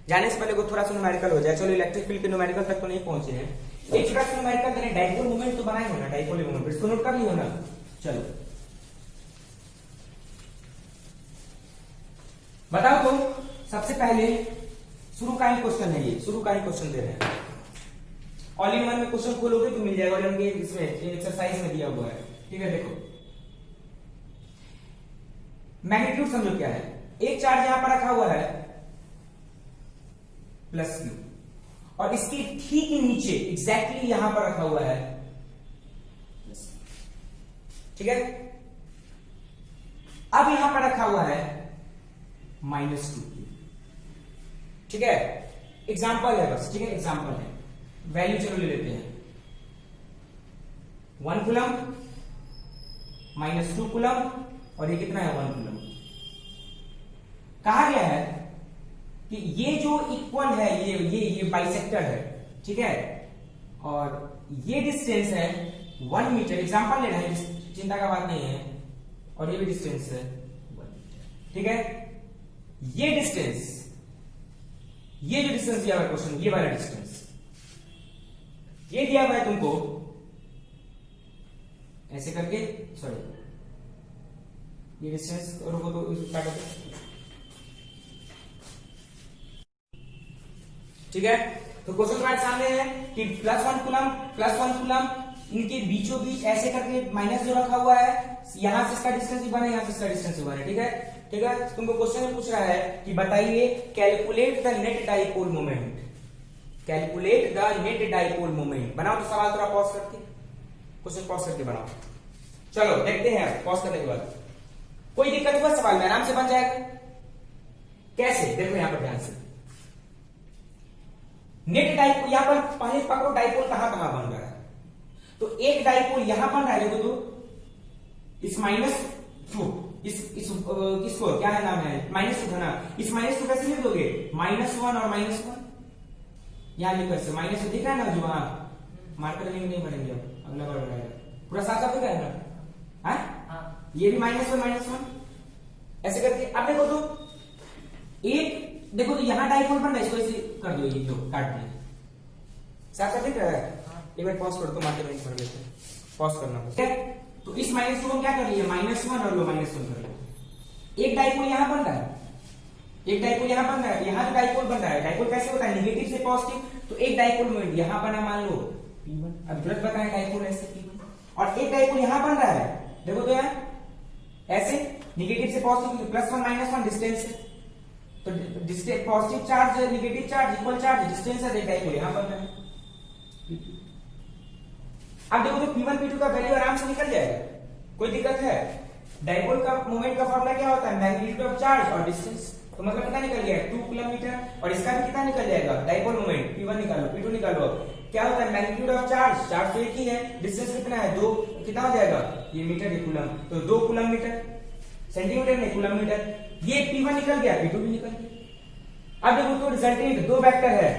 जाने से पहले को थोड़ा सा न्यूमेरिकल हो जाए। चलो इलेक्ट्रिक फील्ड के न्यूमेरिकल तक तो नहीं पहुंचे हैं, एक छोटा सा न्यूमेरिकल करें। डाइपोल मोमेंट तो बनाए होना, डाइपोल मोमेंट इसको नोट कर लियो ना। चलो बताओ तो, सबसे पहले शुरू का ही क्वेश्चन है, ये शुरू का ही क्वेश्चन दे रहे हैं। ऑल इन वन में क्वेश्चन खोलोगे तो मिल जाएगा, और इसमें एक्सरसाइज में दिया हुआ है। ठीक है, देखो मैग्नीट्यूड समझो क्या है। एक चार्ज यहां पर रखा हुआ है +Q, और इसके ठीक नीचे एग्जैक्टली यहां पर रखा हुआ है। ठीक है, अब यहां पर रखा हुआ है -2। ठीक है, एग्जाम्पल है बस। ठीक है, एग्जाम्पल है, वैल्यू चलो ले लेते हैं। 1 कूलम, -2 कूलम, और ये कितना है? 1 कूलम। कहा गया है कि ये जो इक्वल है, ये बाइसेक्टर है। ठीक है, और ये डिस्टेंस है 1 मीटर, एग्जाम्पल ले रहे हैं, चिंता का बात नहीं है, और ये भी डिस्टेंस है 1 मीटर। ठीक है, ये डिस्टेंस, ये जो डिस्टेंस दिया हुआ क्वेश्चन, ये वाला डिस्टेंस ये दिया हुआ है तुमको, ऐसे करके, सॉरी ये डिस्टेंस रुको तो काटो। ठीक है, तो क्वेश्चन तुम्हारे सामने है कि +1 कूलम, इनके बीचों बीच ऐसे करके माइनस जो रखा हुआ है, यहां से इसका डिस्टेंस भी बना है, यहां से इसका डिस्टेंस भी बना है। ठीक है, ठीक है, तुमको क्वेश्चन में पूछ रहा है कि बताइए calculate the net dipole moment, calculate the net dipole moment. बनाओ तो सवाल थोड़ा पॉज करके, क्वेश्चन पॉज करके बनाओ। चलो देखते हैं, पॉज करने के बाद कोई दिक्कत हुआ सवाल में आराम से बन जाएगा। कैसे, देखो यहां पर ध्यान से, नेट डाइपोल यहां पर पहले पकड़ो, डाइपोल कहां कहां बन रहा है। तो एक डाइपोल यहां बन रहा है, देखो तो इस माइनस टू किसको क्या है नाम है माइनस टू था ना, इस माइनस टू कैसे लिख दोगे -1 और -1 यहां लिखो ऐसे माइनस टू दिख रहा है ना जो वहां मार्कर नहीं पड़ेंगे अब अगला बार बनाएगा पूरा साथ साथ दिख रहा है ना हाँ? ये भी -1 ऐसे करके अब देखो तो एक देखो तो यहां डाइपोल बन रहा है इसको ऐसे कर दो ये दो काट दिए साथ साथ दिख रहा है एक बार पॉज कर दो मार्कर नहीं पड़ लेते पॉज करना ठीक है। तो इस माइनस टू को क्या कर लिए -1 और लो -1 कर लिया। एक डाइपोल यहां बन रहा है एक डाइपोल यहां बन रहा है यहां जो डाइपोल बन रहा है डाइपोल कैसे होता है नेगेटिव से पॉजिटिव तो एक डाइपोल मोमेंट यहां बना मान लो P1 अब गलत बताएं डाइपोल ऐसे P1 और एक डाइपोल यहां बन रहा है देखो तो यार ऐसे नेगेटिव से पॉजिटिव +1 -1 डिस्टेंस है तो distance positive charge negative charge equal charge distance है एक डाइपोल यहां बन रहा है। अब देखो तो P1 P2 का वैल्यू आराम से निकल जाएगा कोई दिक्कत है। डाइपोल का मोमेंट का फॉर्मूला क्या होता है मैग्नीट्यूड ऑफ चार्ज और डिस्टेंस तो मतलब कितना निकल गया 2 किलोमीटर और इसका भी कितना निकल जाएगा डाइपोल मोमेंट P1 निकालो P2 निकालो क्या होता है मैग्नीट्यूड ऑफ चार्ज तो एक ही है डिस्टेंस कितना है 2 कितना हो जाएगा ये मीटर ये कूलम तो 2 कूलम मीटर सेंटीमीटर नहीं कूलम मीटर ये P1 निकल गया P2 भी निकल गया। अब देखो तो रिजल्टेंट दो वेक्टर है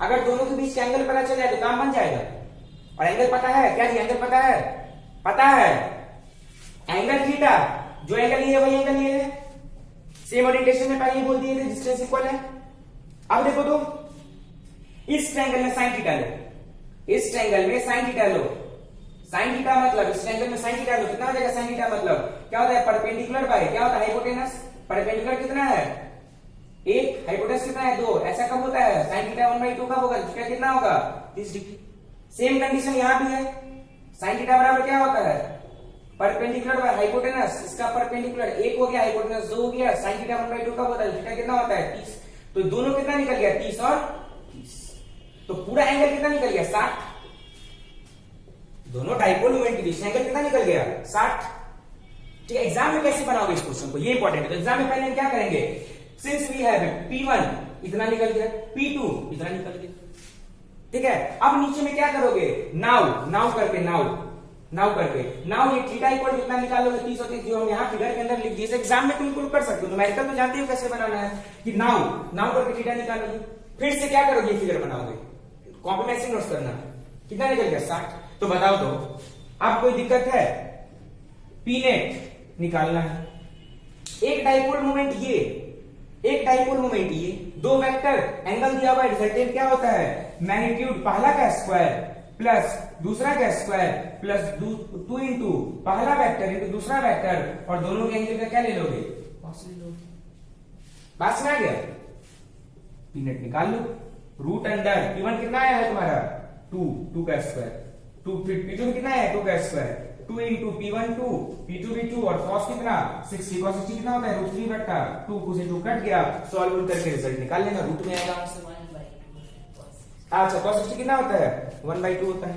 अगर दोनों के बीच एंगल पता चल जाए तो काम बन जाएगा और एंगल पता है क्या जी एंगल पता है एंगल थीटा जो एंगल ये है वही एंगल ये है सेम ओरिएंटेशन में पहले बोल दिए थे डिस्टेंस इक्वल है। अब देखो तो इस ट्रायंगल में साइन थीटा लो इस ट्रायंगल में साइन थीटा लो साइन थीटा मतलब इस ट्रायंगल में साइन थीटा लो कितना हो जाएगा साइन थीटा मतलब क्या होता है परपेंडिकुलर बाय क्या होता है हाइपोटेनस परपेंडिकुलर कितना है 1 हाइपोटेनस कितना है 2 ऐसा कब होता है साइन थीटा 1/2 कब होगा इसका कितना होगा 30 डिग्री। सेम कंडीशन यहां भी है साइन थीटा बराबर क्या होता है परपेंडिकुलर बाय हाइपोटेनस इसका परपेंडिकुलर 1 हो गया हाइपोटेनस 2 हो गया साइन थीटा 1/2 कब होता है थीटा कितना होता है 30 तो दोनों कितना निकल गया 30 और 30 तो पूरा एंगल कितना निकल गया 60 दोनों डाइपोल मोमेंट के बीच एंगल कितना निकल गया 60। ठीक है एग्जाम में कैसे बनाओगे इस क्वेश्चन को ये इंपॉर्टेंट है तो एग्जाम में पहले हम क्या करेंगे सिंस वी हैव P1 इतना निकल गया P2 इतना निकल गया ठीक है। अब नीचे में क्या करोगे नाउ करके नाउ ये थीटा इक्वल कितना निकालोगे 30 और 30 जो हम यहाँ फिगर के अंदर लिख दिए एग्जाम में तुम इंक्लूड कर सकते हो न्यूमेरिकल तो जानते हो कैसे बनाना है कि नाउ करके थीटा निकालोगे फिर से क्या करोगे फिगर बनाओगे कॉपी में ऐसे नोट्स करना कितना निकल गया 60 तो बताओ तो अब कोई दिक्कत है पी नेट निकालना है एक डाइपोल मोमेंट ये दो वेक्टर एंगल दिया हुआ रिजल्टेंट क्या होता है मैग्नीट्यूड पहला का स्क्वायर प्लस दूसरा का स्क्वायर प्लस 2 इंटू पहला वेक्टर इंटू दूसरा वेक्टर और दोनों के एंगल का क्या ले लोगे बात समझ आ गया पी नेट निकाल लो रूट अंडर P1 कितना आया है तुम्हारा 2 का स्क्वायर 2 फिर P2 कितना है 2 का स्क्वायर 2 इंटू P1 2 P2 भी 2 और cos कितना 60 cos 60 कितना होता है √3 बटा 2 से 2 कट गया सॉल्व करके रिजल्ट निकाल लेना रूट में आएगा अच्छा cos 60 कितना होता है 1/2 होता है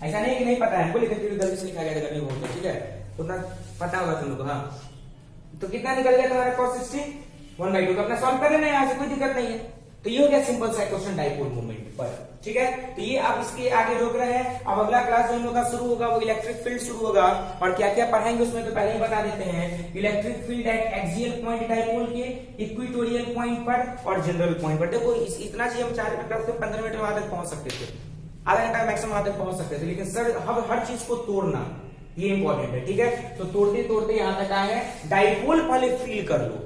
ऐसा नहीं कि नहीं पता है हमको लेकिन फिर गलती से लिखा गया गलती बोलते ठीक है उतना पता होगा तुम लोग हाँ तो कितना निकल गया तुम्हारा cos 60 1/2 तो अपना सॉल्व कर लेना यहां से कोई दिक्कत नहीं है। तो ये हो गया सिंपल सा क्वेश्चन डाइपोल मोमेंट पर ठीक है। तो ये आप इसके आगे रोक रहे हैं अब अगला क्लास जो हम लोग का शुरू होगा वो इलेक्ट्रिक फील्ड शुरू होगा और क्या क्या पढ़ाएंगे उसमें तो पहले ही बता देते हैं electric field at axial point dipole के इक्वेटोरियल पॉइंट पर और जनरल पॉइंट पर। देखो इतना चीज हम 4 मिनट करते 15 मिनट वहां तक पहुंच सकते थे आधा घंटा मैक्सिमम वहां तक पहुंच सकते थे लेकिन सर हर चीज को तोड़ना ये इंपॉर्टेंट है ठीक है। तो तोड़ते यहां तक आए हैं डाइपोल पहले फील कर लो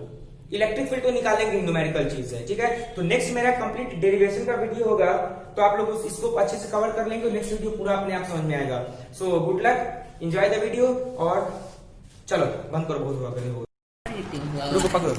इलेक्ट्रिक फील्ड तो निकालेंगे न्यूमेरिकल चीज है ठीक है। तो नेक्स्ट मेरा कंप्लीट डेरिवेशन का वीडियो होगा तो आप लोग इसको अच्छे से कवर कर लेंगे नेक्स्ट वीडियो पूरा अपने आप समझ में आएगा। So good luck enjoy the video और चलो बंद करो बहुत हुआ रुको पकड़ो